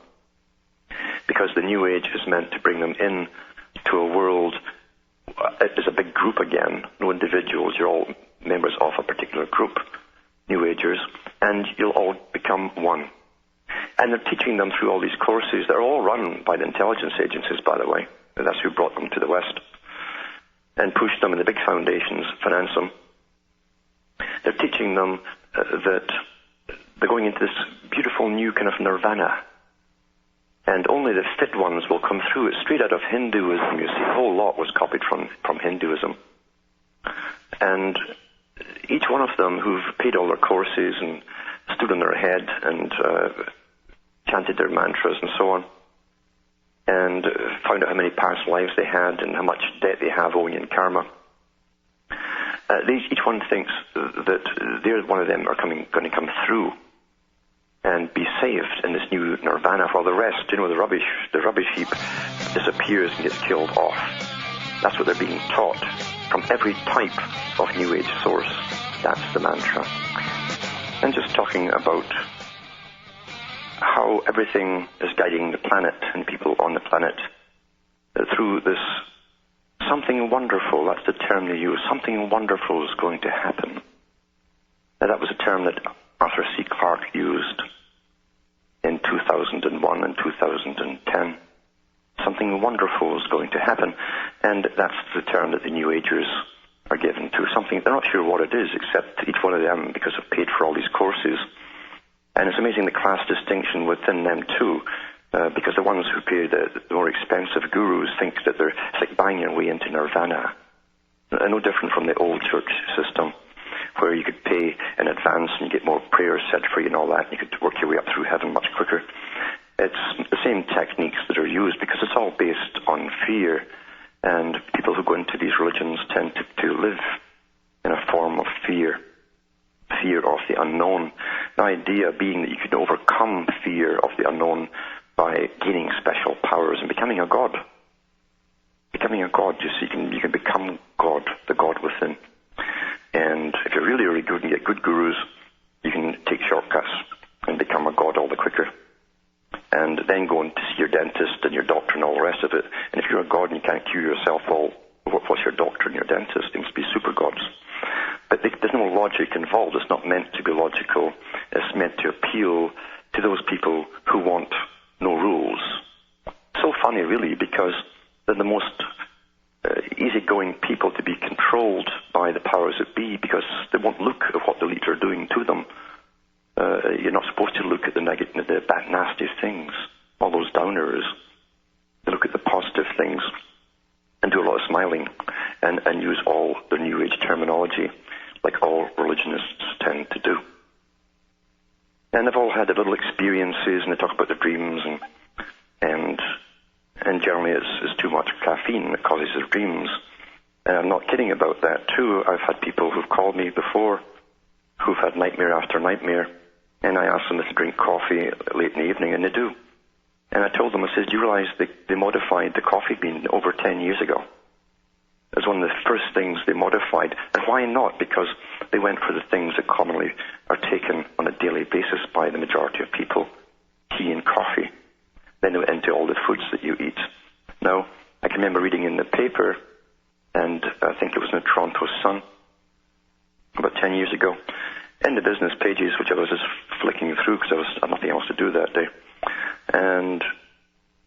Because the New Age is meant to bring them in to a world as a big group again, no individuals. You're all members of a particular group, New Agers, and you'll all become one. And they're teaching them through all these courses. They're all run by the intelligence agencies, by the way. And that's who brought them to the West and pushed them, and the big foundations finance them. They're teaching them that they're going into this beautiful new kind of nirvana. And only the fit ones will come through. It's straight out of Hinduism, you see. A whole lot was copied from Hinduism. And each one of them who've paid all their courses and stood on their head and chanted their mantras and so on, and found out how many past lives they had and how much debt they have owing in karma. Each one thinks that they're one of them are going to come through and be saved in this new nirvana, while the rest, the rubbish heap disappears and gets killed off. That's what they're being taught from every type of New Age source. That's the mantra. And just talking about how everything is guiding the planet and people on the planet through this something wonderful. That's the term they use. Something wonderful is going to happen. Now, that was a term that Arthur C. Clarke used in 2001 and 2010. Something wonderful is going to happen. And that's the term that the New Agers are given to. Something, they're not sure what it is, except each one of them, because they've paid for all these courses. And it's amazing the class distinction within them, too, because the ones who pay the more expensive gurus think that it's like buying your way into Nirvana. No different from the old church system, where you could pay in advance and you get more prayers said for you and all that. You could work your way up through heaven much quicker. It's the same techniques that are used because it's all based on fear. And people who go into these religions tend to live in a form of fear of the unknown. The idea being that you can overcome fear of the unknown by gaining special powers and becoming a god. Becoming a god, you can become God, the God within. And if you're really, really good and get good gurus, you can take shortcuts and become a god all the quicker. And then go and see your dentist and your doctor and all the rest of it. And if you're a god and you can't cure yourself, well, what's your doctor and your dentist? They must be super gods. But there's no logic involved. It's not meant to be logical. It's meant to appeal to those people who want no rules. So funny, really, because they're the most easygoing people to be controlled by the powers that be, because they won't look at what the leaders are doing to them. You're not supposed to look at the negative, the bad, nasty things, all those downers. You look at the positive things and do a lot of smiling and use all the New Age terminology, like all religionists tend to do. And they've all had their little experiences, and they talk about their dreams, and generally it's too much caffeine that causes their dreams. And I'm not kidding about that, too. I've had people who've called me before who've had nightmare after nightmare, and I ask them if they drink coffee late in the evening, and they do. And I told them, I said, do you realize they modified the coffee bean over 10 years ago? It was one of the first things they modified. And why not? Because they went for the things that commonly are taken on a daily basis by the majority of people, tea and coffee. Then they went into all the foods that you eat. Now, I can remember reading in the paper, and I think it was in the Toronto Sun, about 10 years ago, in the business pages, which I was just flicking through because I had nothing else to do that day. And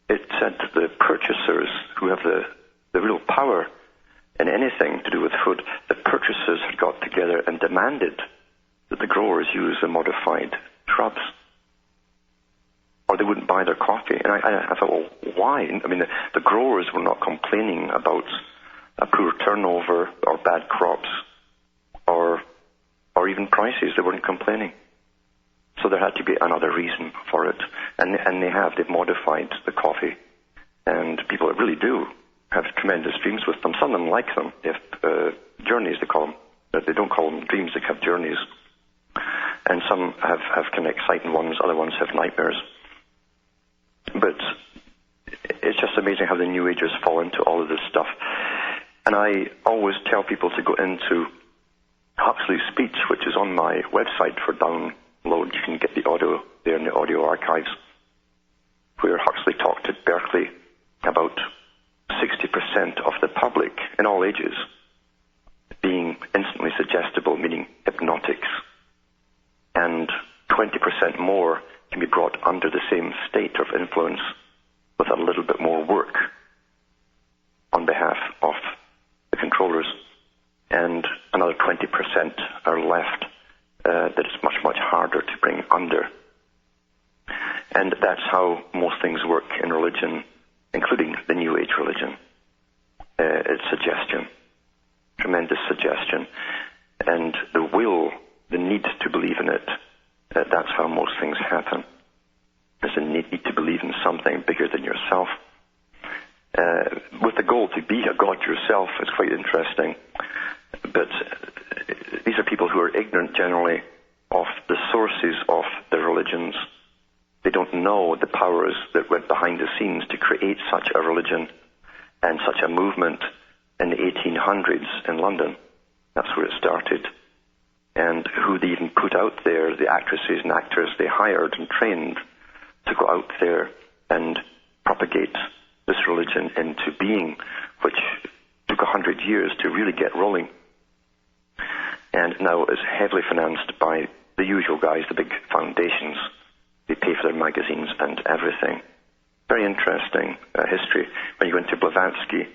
it said the purchasers who have the real power in anything to do with food, the purchasers had got together and demanded that the growers use the modified shrubs, or they wouldn't buy their coffee. And I thought, well, why? I mean, the growers were not complaining about a poor turnover or bad crops or even prices. They weren't complaining. So there had to be another reason for it. And they've modified the coffee. And people that really do have tremendous dreams with them. Some of them like them. They have journeys, they call them. They don't call them dreams, they have journeys. And some have kind of exciting ones, other ones have nightmares. But it's just amazing how the New Agers fall into all of this stuff. And I always tell people to go into Huxley's speech, which is on my website for download. You can get the audio there in the audio archives, where Huxley talked at Berkeley about 60% of the public in all ages being instantly suggestible, meaning hypnotics, and 20% more can be brought under the same state of influence with a little bit more work on behalf of the controllers, and another 20% are left that is much, much harder to bring under. And that's how most things work in religion, including the New Age religion. It's suggestion, tremendous suggestion, and the will, the need to believe in it, that's how most things happen. There's a need to believe in something bigger than yourself. With the goal to be a god yourself is quite interesting. But these are people who are ignorant generally of the sources of their religions. They don't know the powers that went behind the scenes to create such a religion and such a movement in the 1800s in London. That's where it started. And who they even put out there, the actresses and actors they hired and trained to go out there and propagate this religion into being, which took 100 years to really get rolling, and now is heavily financed by the usual guys, the big foundations. They pay for their magazines and everything. Very interesting history when you go into Blavatsky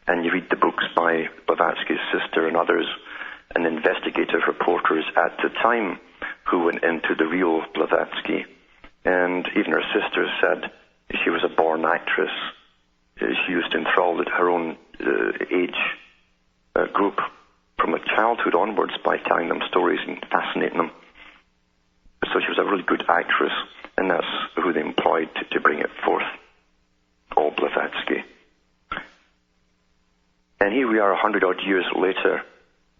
and you read the books by Blavatsky's sister and others, and investigative reporters at the time who went into the real Blavatsky. And even her sister said she was a born actress. She used to enthrall her own age group from a childhood onwards by telling them stories and fascinating them. So she was a really good actress, and that's who they employed to bring it forth, all Blavatsky. And here we are 100-odd years later,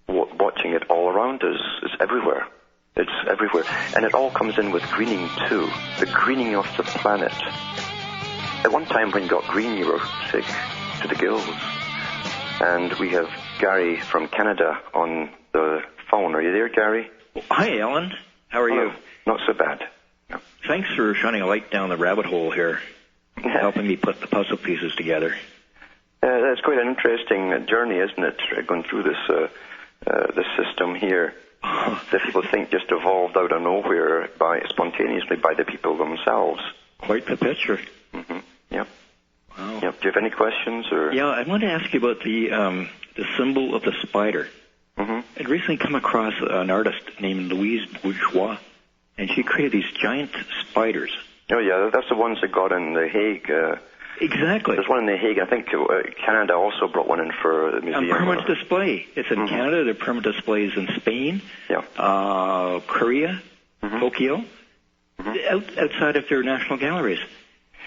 watching it all around us. It's everywhere. It's everywhere. And it all comes in with greening too, the greening of the planet. At one time when you got green, you were sick to the gills. And we have Gary from Canada on the phone. Are you there, Gary? Hi, Alan. How are you? Not so bad. No. Thanks for shining a light down the rabbit hole here, helping me put the puzzle pieces together. It's quite an interesting journey, isn't it, going through this system here that people think just evolved out of nowhere spontaneously by the people themselves. Quite the picture. Mm-hmm. Yep. Wow. Yep. Do you have any questions? Or? Yeah, I want to ask you about the symbol of the spider. Mm-hmm. I'd recently come across an artist named Louise Bourgeois, and she created these giant spiders. Oh, yeah, that's the ones that got in The Hague. Exactly. There's one in The Hague. I think Canada also brought one in for the museum. A permanent display. It's in Canada. There are permanent displays in Spain, Korea, Tokyo, outside of their national galleries.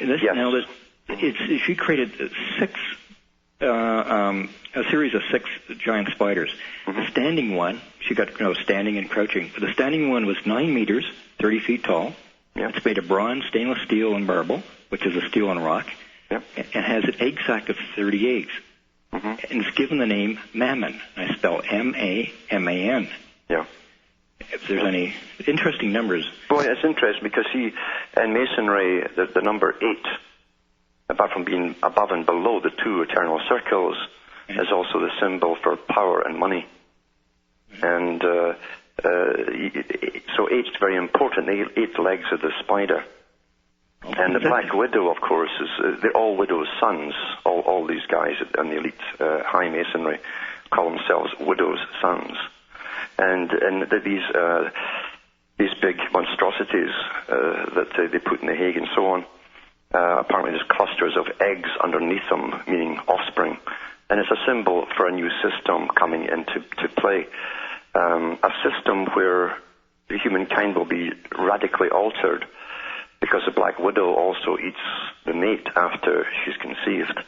And this, now, she created a series of 6 giant spiders. The standing one, she got standing and crouching. The standing one was 9 meters, 30 feet tall. Yep. It's made of bronze, stainless steel, and marble, which is a steel and rock. Yep. And has an egg sac of 30 eggs. And it's given the name Mammon. I spell M-A-M-A-N. Yeah. If there's any interesting numbers. Well, it's interesting because in Masonry, the number 8, apart from being above and below the 2 eternal circles, is also the symbol for power and money. And so 8 is very important. The 8 legs of the spider. And the Black Widow, of course, they're all widows' sons. All these guys in the elite high Masonry call themselves widows' sons. And these big monstrosities that they put in The Hague and so on, apparently there's clusters of eggs underneath them, meaning offspring. And it's a symbol for a new system coming into play. A system where humankind will be radically altered, because the Black Widow also eats the mate after she's conceived.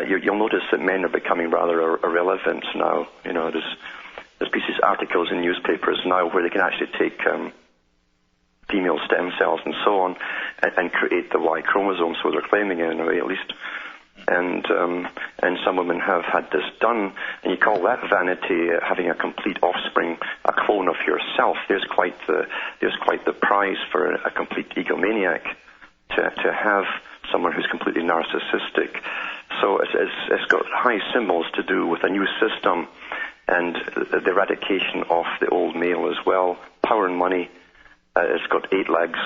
You'll notice that men are becoming rather irrelevant now. There's articles in newspapers now where they can actually take female stem cells and so on and create the Y chromosome, so they're claiming it in a way at least. And some women have had this done, and you call that vanity, having a complete offspring, a clone of yourself. There's quite the prize for a complete egomaniac to have someone who's completely narcissistic. So it's got high symbols to do with a new system and the eradication of the old male as well. Power and money. It's got 8 legs.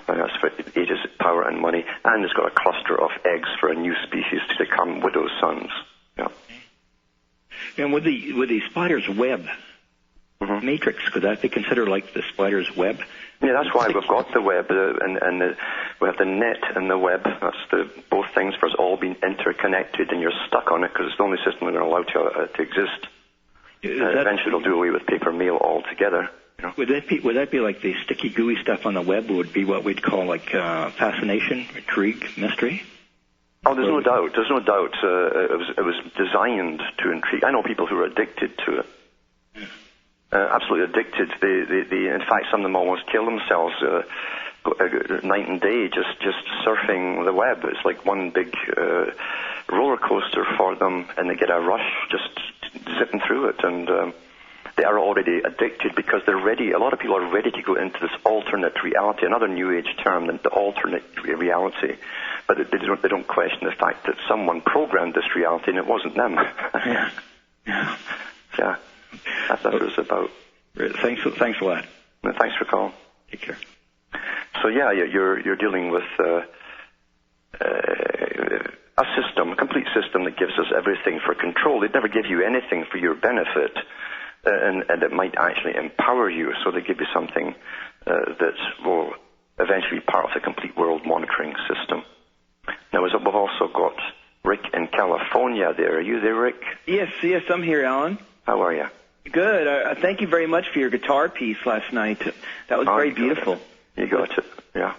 That's for 8 is power and money, and it's got a cluster of eggs for a new species to become widow's sons. Yeah. And with the spider's web matrix, could that be considered like the spider's web? Yeah, that's why we've got the web, and we have the net and the web. That's both things for us all being interconnected, and you're stuck on it because it's the only system we're going to allow to exist. Eventually, it'll do away with paper mail altogether. Would that be like the sticky, gooey stuff on the web? Would be what we'd call like fascination, intrigue, mystery? Oh, there's no doubt. There's no doubt. It was designed to intrigue. I know people who are addicted to it. Absolutely addicted. They in fact, some of them almost kill themselves night and day just surfing the web. It's like one big roller coaster for them, and they get a rush just zipping through it. And they are already addicted because they're ready. A lot of people are ready to go into this alternate reality, another New Age term, the alternate reality. But they don't question the fact that someone programmed this reality and it wasn't them. Yeah. Yeah. That's what it's about. Thanks a lot. No, thanks for calling. Take care. So yeah, you're dealing with a system, a complete system that gives us everything for control. They'd never give you anything for your benefit, and it might actually empower you. So they give you something that will eventually be part of the complete world monitoring system. Now, we've also got Rick in California there. Are you there, Rick? Yes, I'm here, Alan. How are you? Good. Thank you very much for your guitar piece last night. That was very beautiful. You got it. Yeah.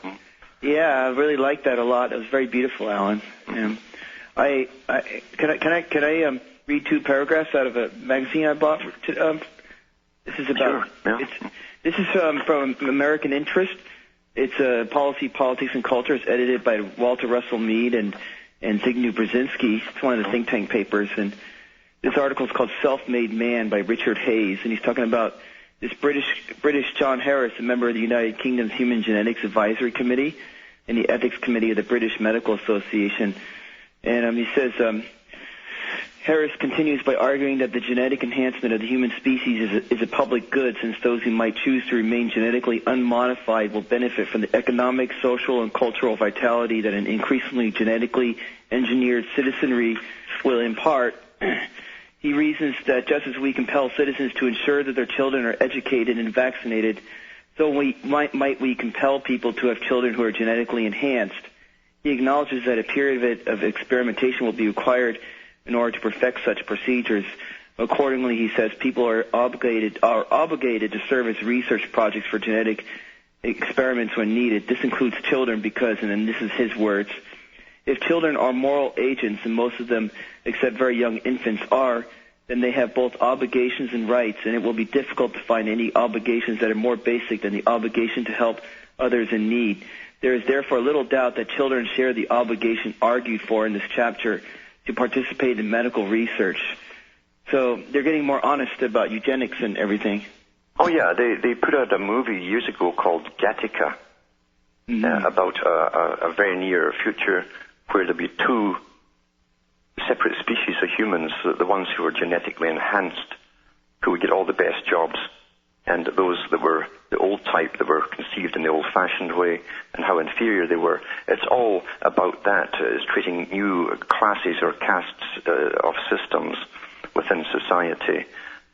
Yeah, I really liked that a lot. It was very beautiful, Alan. Can I read 2 paragraphs out of a magazine I bought? This is about. Sure. Yeah. This is from American Interest. It's Policy, Politics, and Culture. It's edited by Walter Russell Mead and Zygmunt Brzezinski. It's one of the think tank papers, and this article is called "Self-Made Man" by Richard Hayes, and he's talking about this British John Harris, a member of the United Kingdom's Human Genetics Advisory Committee and the Ethics Committee of the British Medical Association. And he says, Harris continues by arguing that the genetic enhancement of the human species is a public good, since those who might choose to remain genetically unmodified will benefit from the economic, social, and cultural vitality that an increasingly genetically engineered citizenry will impart. He reasons that just as we compel citizens to ensure that their children are educated and vaccinated, so might we compel people to have children who are genetically enhanced. He acknowledges that a period of experimentation will be required in order to perfect such procedures. Accordingly, he says people are obligated to serve as research projects for genetic experiments when needed. This includes children because, and then this is his words, if children are moral agents, and most of them, except very young infants, are, then they have both obligations and rights, and it will be difficult to find any obligations that are more basic than the obligation to help others in need. There is therefore little doubt that children share the obligation argued for in this chapter to participate in medical research. So they're getting more honest about eugenics and everything. Oh, yeah. They put out a movie years ago called Gattaca about a very near future where there'll be 2 separate species of humans, the ones who are genetically enhanced, who would get all the best jobs, and those that were the old type that were conceived in the old-fashioned way, and how inferior they were. It's all about that. It's creating new classes or castes of systems within society,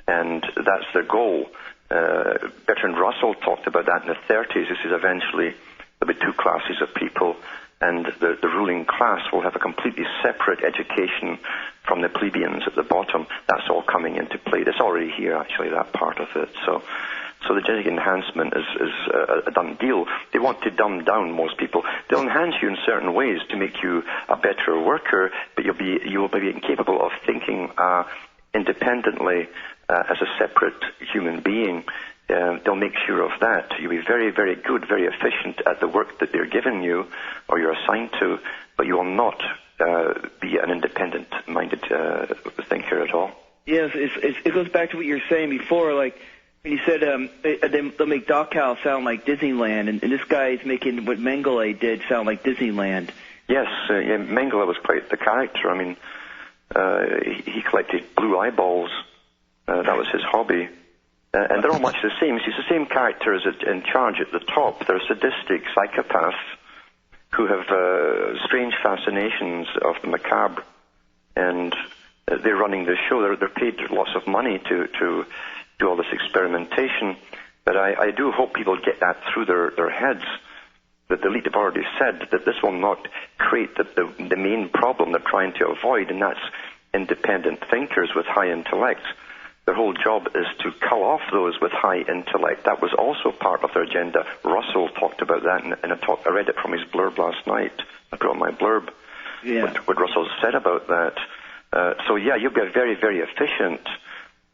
and that's their goal. Bertrand Russell talked about that in the 30s. This is eventually there'll be 2 classes of people, and the ruling class will have a completely separate education from the plebeians at the bottom. That's all coming into play. That's already here, actually, that part of it. So the genetic enhancement is a done deal. They want to dumb down most people. They'll enhance you in certain ways to make you a better worker, but you will be incapable of thinking independently as a separate human being. They'll make sure of that. You'll be very, very good, very efficient at the work that they're giving you or you're assigned to, but you will not be an independent-minded thinker at all. Yes, it goes back to what you were saying before, like when you said they'll make Dachau sound like Disneyland, and this guy is making what Mengele did sound like Disneyland. Yes, Mengele was quite the character. I mean, he collected blue eyeballs. That was his hobby. And they're all much the same. He's the same character as in charge at the top. They're sadistic psychopaths who have strange fascinations of the macabre, and they're running the show. They're paid lots of money to do all this experimentation. But I do hope people get that through their heads, that the elite have already said that this will not create the main problem they're trying to avoid, and that's independent thinkers with high intellect. Their whole job is to cull off those with high intellect. That was also part of their agenda. Russell talked about that in a talk. I read it from his blurb last night. I put on my blurb what Russell said about that. So, you'll be very, very efficient,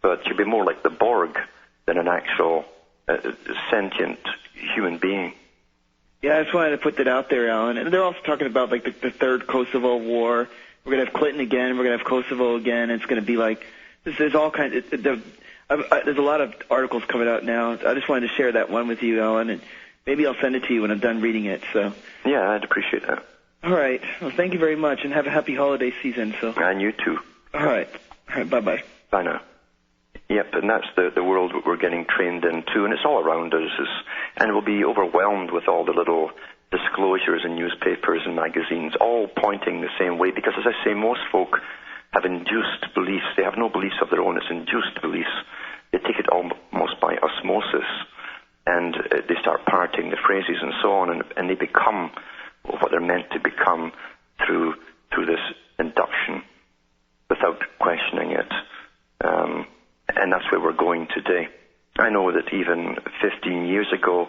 but you'll be more like the Borg than an actual sentient human being. Yeah, I just wanted to put that out there, Alan. And they're also talking about, like, the third Kosovo war. We're going to have Clinton again. We're going to have Kosovo again. It's going to be like... There's all kinds. There's a lot of articles coming out now. I just wanted to share that one with you, Alan, and maybe I'll send it to you when I'm done reading it. So. Yeah, I'd appreciate that. All right. Well, thank you very much, and have a happy holiday season. So. And you too. All right. Bye-bye. Bye now. Yep, and that's the world we're getting trained into, and it's all around us. And we'll be overwhelmed with all the little disclosures in newspapers and magazines, all pointing the same way, because, as I say, most folk have induced beliefs. They have no beliefs of their own. It's induced beliefs. They take it almost by osmosis, and they start parroting the phrases and so on, and they become what they're meant to become through this induction without questioning it. And that's where we're going today. I know that even 15 years ago,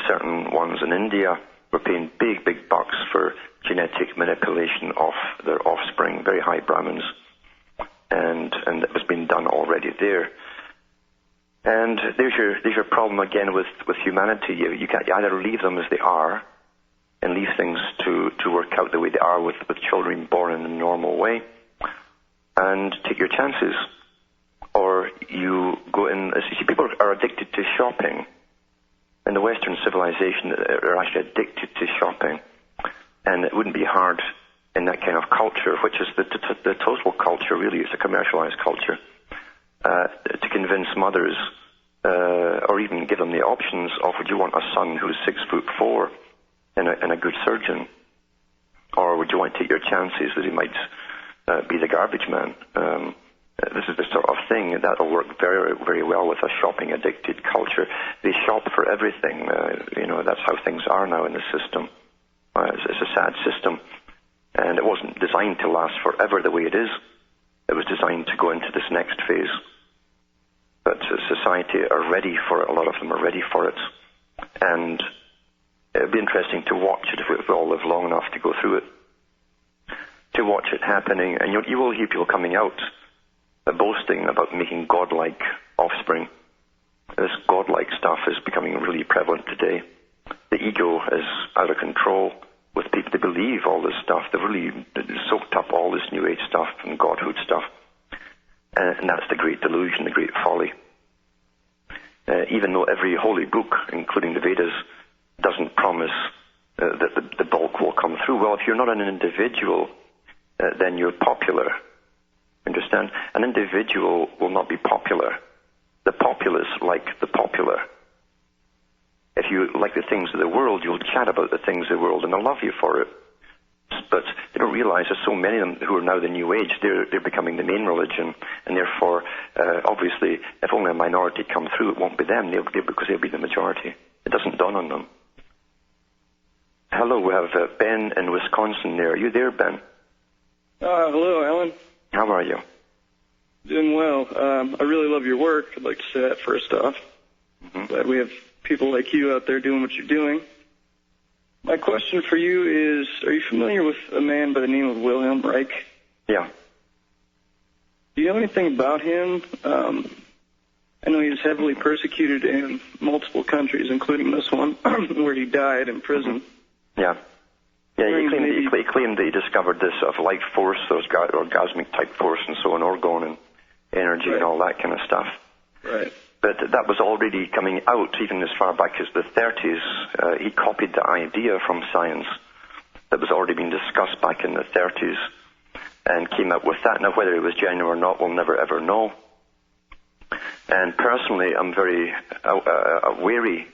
certain ones in India were paying big, big bucks for genetic manipulation of their offspring, very high Brahmins, and it was being done already there. And there's your problem again with humanity. You can't either leave them as they are and leave things to work out the way they are with children born in a normal way, and take your chances. Or you go in. See, people are addicted to shopping. In the Western civilization, are actually addicted to shopping. And it wouldn't be hard in that kind of culture, which is the total culture, really. It's a commercialized culture, to convince mothers, or even give them the options of, would you want a son who's 6'4" and a good surgeon? Or would you want to take your chances that he might be the garbage man? This is the sort of thing that will work very, very well with a shopping-addicted culture. They shop for everything. That's how things are now in the system. It's a sad system. And it wasn't designed to last forever the way it is. It was designed to go into this next phase. But society are ready for it. A lot of them are ready for it. And it would be interesting to watch it if we all live long enough to go through it. To watch it happening. And you will hear people coming out boasting about making godlike offspring. This godlike stuff is becoming really prevalent today. The ego is out of control with people. They believe all this stuff. They've really soaked up all this New Age stuff and Godhood stuff. And that's the great delusion, the great folly. Even though every holy book, including the Vedas, doesn't promise that the bulk will come through. Well, if you're not an individual, then you're popular. Understand? An individual will not be popular. The populace like the popular. If you like the things of the world, you'll chat about the things of the world, and they'll love you for it. But they don't realize there's so many of them who are now the New Age. They're becoming the main religion, and therefore, obviously, if only a minority come through, it won't be them, because they'll be the majority. It doesn't dawn on them. Hello, we have Ben in Wisconsin there. Are you there, Ben? Hello, Alan. How are you? Doing well. I really love your work. I'd like to say that first off. Mm-hmm. Glad we have people like you out there doing what you're doing. My question for you is, are you familiar with a man by the name of Wilhelm Reich? Yeah. Do you know anything about him? I know he was heavily persecuted in multiple countries, including this one, where he died in prison. Mm-hmm. Yeah. Yeah, he claimed that he discovered this sort of light force, those orgasmic type force and so on, orgone and energy and all that kind of stuff. Right. But that was already coming out even as far back as the 30s. He copied the idea from science that was already being discussed back in the 30s and came up with that. Now, whether it was genuine or not, we'll never ever know. And personally, I'm very wary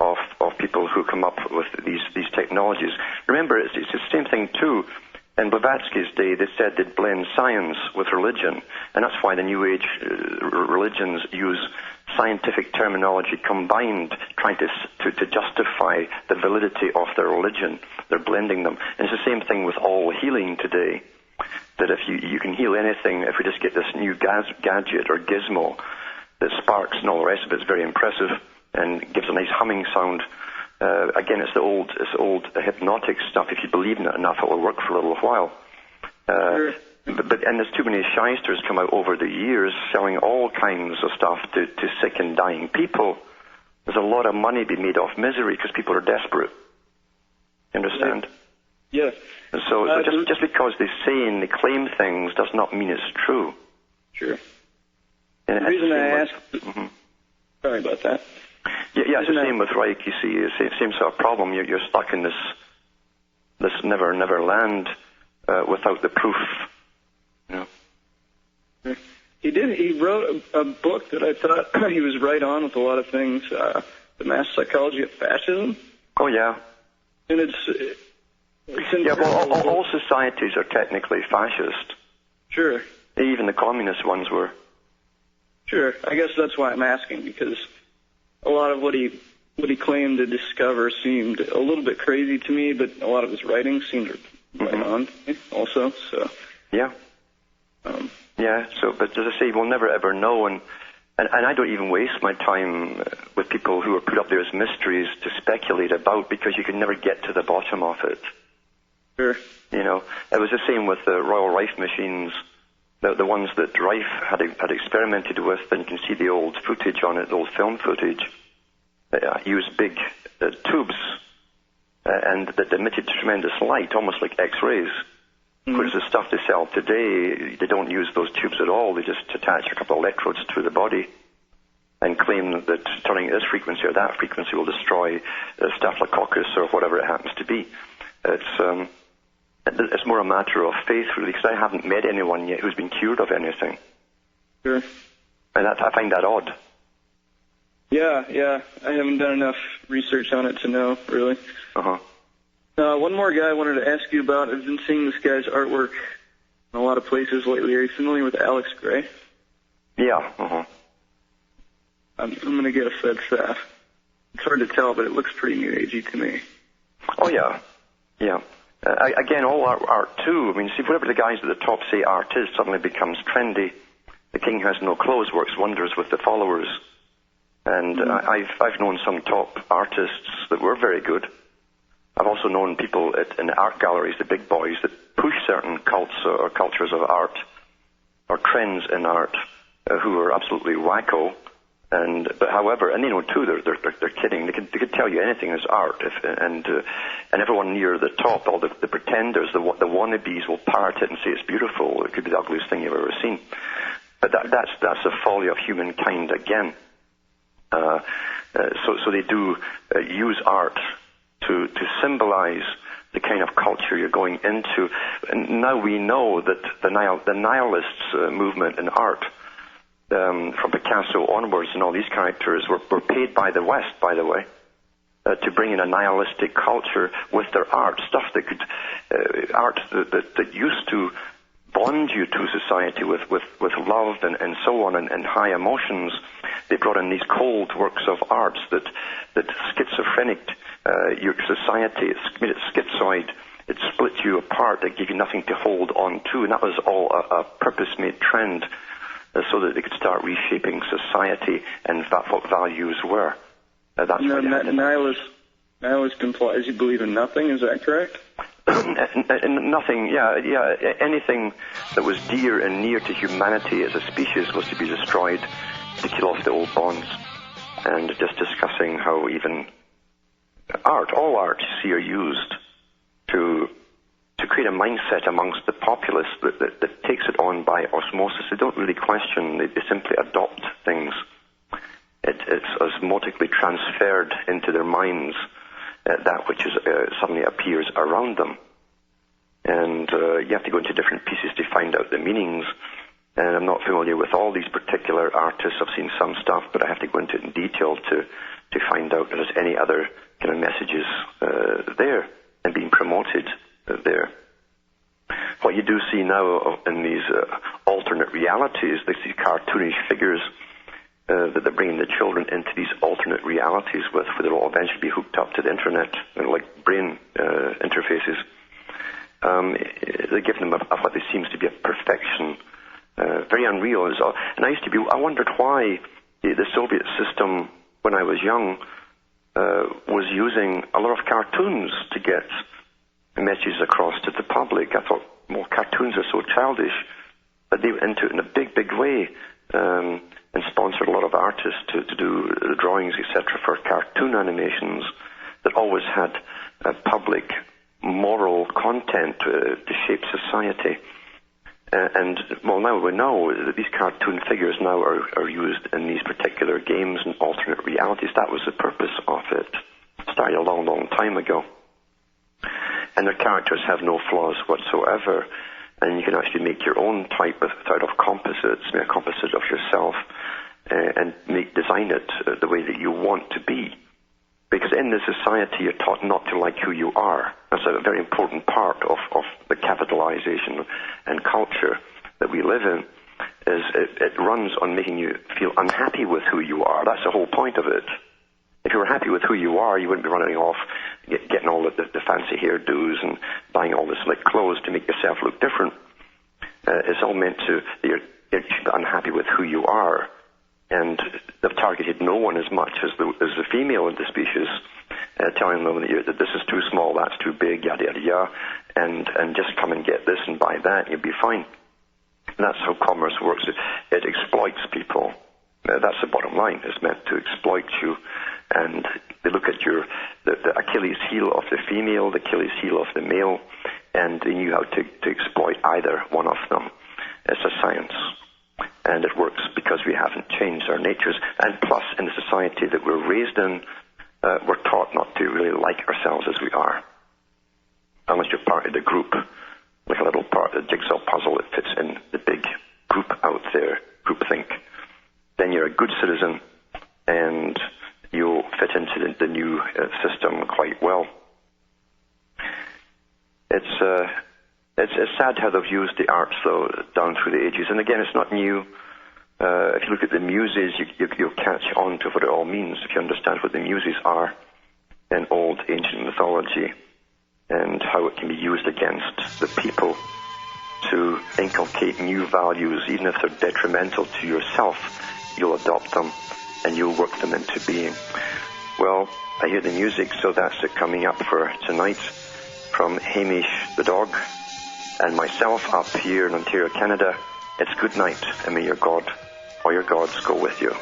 of people who come up with these technologies. Remember, it's the same thing too. In Blavatsky's day, they said they'd blend science with religion, and that's why the New Age religions use scientific terminology combined, trying to justify the validity of their religion. They're blending them. And it's the same thing with all healing today, that if you can heal anything, if we just get this new gadget or gizmo that sparks and all the rest of it, it's very impressive and gives a nice humming sound. Again, it's the old hypnotic stuff. If you believe in it enough, it will work for a little while. Sure. But there's too many shysters come out over the years selling all kinds of stuff to sick and dying people. There's a lot of money being made off misery because people are desperate. You understand? Yes. So just because they say and they claim things does not mean it's true. Sure. The reason I asked... Mm-hmm. Sorry about that. Yeah, it's the same with Reich, you see. It's the same sort of problem. You're stuck in this never land without the proof. You know? He wrote a book that I thought he was right on with a lot of things. The Mass Psychology of Fascism. Oh, yeah. And all societies are technically fascist. Sure. Even the communist ones were. Sure. I guess that's why I'm asking, because a lot of what he claimed to discover seemed a little bit crazy to me, but a lot of his writings seemed right on also. So. Yeah. But as I say, we'll never ever know, and I don't even waste my time with people who are put up there as mysteries to speculate about, because you can never get to the bottom of it. Sure. You know, it was the same with the Royal Rife machines, the ones that Rife had experimented with, and you can see the old footage on it, the old film footage. Used big tubes, and that emitted tremendous light, almost like X-rays. Whereas the stuff they sell today, they don't use those tubes at all. They just attach a couple of electrodes to the body and claim that turning this frequency or that frequency will destroy staphylococcus or whatever it happens to be. It's more a matter of faith, really, because I haven't met anyone yet who's been cured of anything. Sure. And I find that odd. Yeah. I haven't done enough research on it to know, really. Uh-huh. One more guy I wanted to ask you about. I've been seeing this guy's artwork in a lot of places lately. Are you familiar with Alex Gray? Yeah. Uh-huh. I'm going to get a Fed staff. It's hard to tell, but it looks pretty New Agey to me. Oh, yeah. Yeah. Again, all art too. I mean, see, whatever the guys at the top say art is suddenly becomes trendy. The king has no clothes works wonders with the followers. And I've known some top artists that were very good. I've also known people in art galleries, the big boys, that push certain cults or cultures of art or trends in art who are absolutely wacko. But however, and they know too, they're kidding. They could tell you anything is art, and everyone near the top, all the pretenders, the wannabes will parrot it and say it's beautiful. It could be the ugliest thing you've ever seen. But that's the folly of humankind again. So they do use art to symbolize the kind of culture you're going into. And now we know that the nihilists movement in art, from Picasso onwards and all these characters, were paid by the West, by the way, to bring in a nihilistic culture with their art, stuff that could, art that used to bond you to society with love and so on and high emotions. They brought in these cold works of art that schizophrenic your society. It made it schizoid. It split you apart. It gave you nothing to hold on to, and that was all a purpose-made trend, so that they could start reshaping society and what values were. That's what nihilist implies you believe in nothing. Is that correct? Nothing. Yeah. Anything that was dear and near to humanity as a species was to be destroyed to kill off the old bonds. And just discussing how even all art, you see, are used to create a mindset amongst the populace that takes it on by osmosis. They don't really question, they simply adopt things. It's osmotically transferred into their minds, that which suddenly appears around them. And you have to go into different pieces to find out the meanings. And I'm not familiar with all these particular artists. I've seen some stuff, but I have to go into it in detail to find out if there's any other kind of messages there and being promoted there. What you do see now in these alternate realities, these cartoonish figures that they're bringing the children into these alternate realities with, where they'll eventually be hooked up to the internet, like brain interfaces. They give them what they seems to be a perfection, very unreal. And I wondered why the Soviet system, when I was young, was using a lot of cartoons to get messages across to the public. I thought, well, cartoons are so childish, but they went into it in a big, big way, and sponsored a lot of artists to do drawings, etc., for cartoon animations that always had public moral content to shape society. Now we know that these cartoon figures now are used in these particular games and alternate realities. That was the purpose of it. It started a long, long time ago. And their characters have no flaws whatsoever. And you can actually make your own type out of composites, make a composite of yourself, and design it the way that you want to be. Because in this society, you're taught not to like who you are. That's a very important part of the capitalization and culture that we live in, is it runs on making you feel unhappy with who you are. That's the whole point of it. If you were happy with who you are, you wouldn't be running off, getting all the fancy hairdos and buying all the slick clothes to make yourself look different. It's all meant to, you should be unhappy with who you are. And they've targeted no one as much as the female in the species, telling them that this is too small, that's too big, yada, yada, yada, and just come and get this and buy that, and you'll be fine. And that's how commerce works. It exploits people. That's the bottom line. It's meant to exploit you. And they look at the Achilles heel of the female, the Achilles heel of the male, and they knew how to exploit either one of them. It's a science. And it works because we haven't changed our natures. And plus, in the society that we're raised in, we're taught not to really like ourselves as we are. Unless you're part of the group, like a little part of the jigsaw puzzle that fits in the big group out there, groupthink. Then you're a good citizen, and you'll fit into the new system quite well. It's sad how they've used the arts, though, down through the ages. And again, it's not new. If you look at the muses, you'll catch on to what it all means if you understand what the muses are in old ancient mythology and how it can be used against the people to inculcate new values. Even if they're detrimental to yourself, you'll adopt them and you'll work them into being. Well, I hear the music, so that's it coming up for tonight from Hamish the dog and myself up here in Ontario, Canada. It's good night, and may your God or your gods go with you.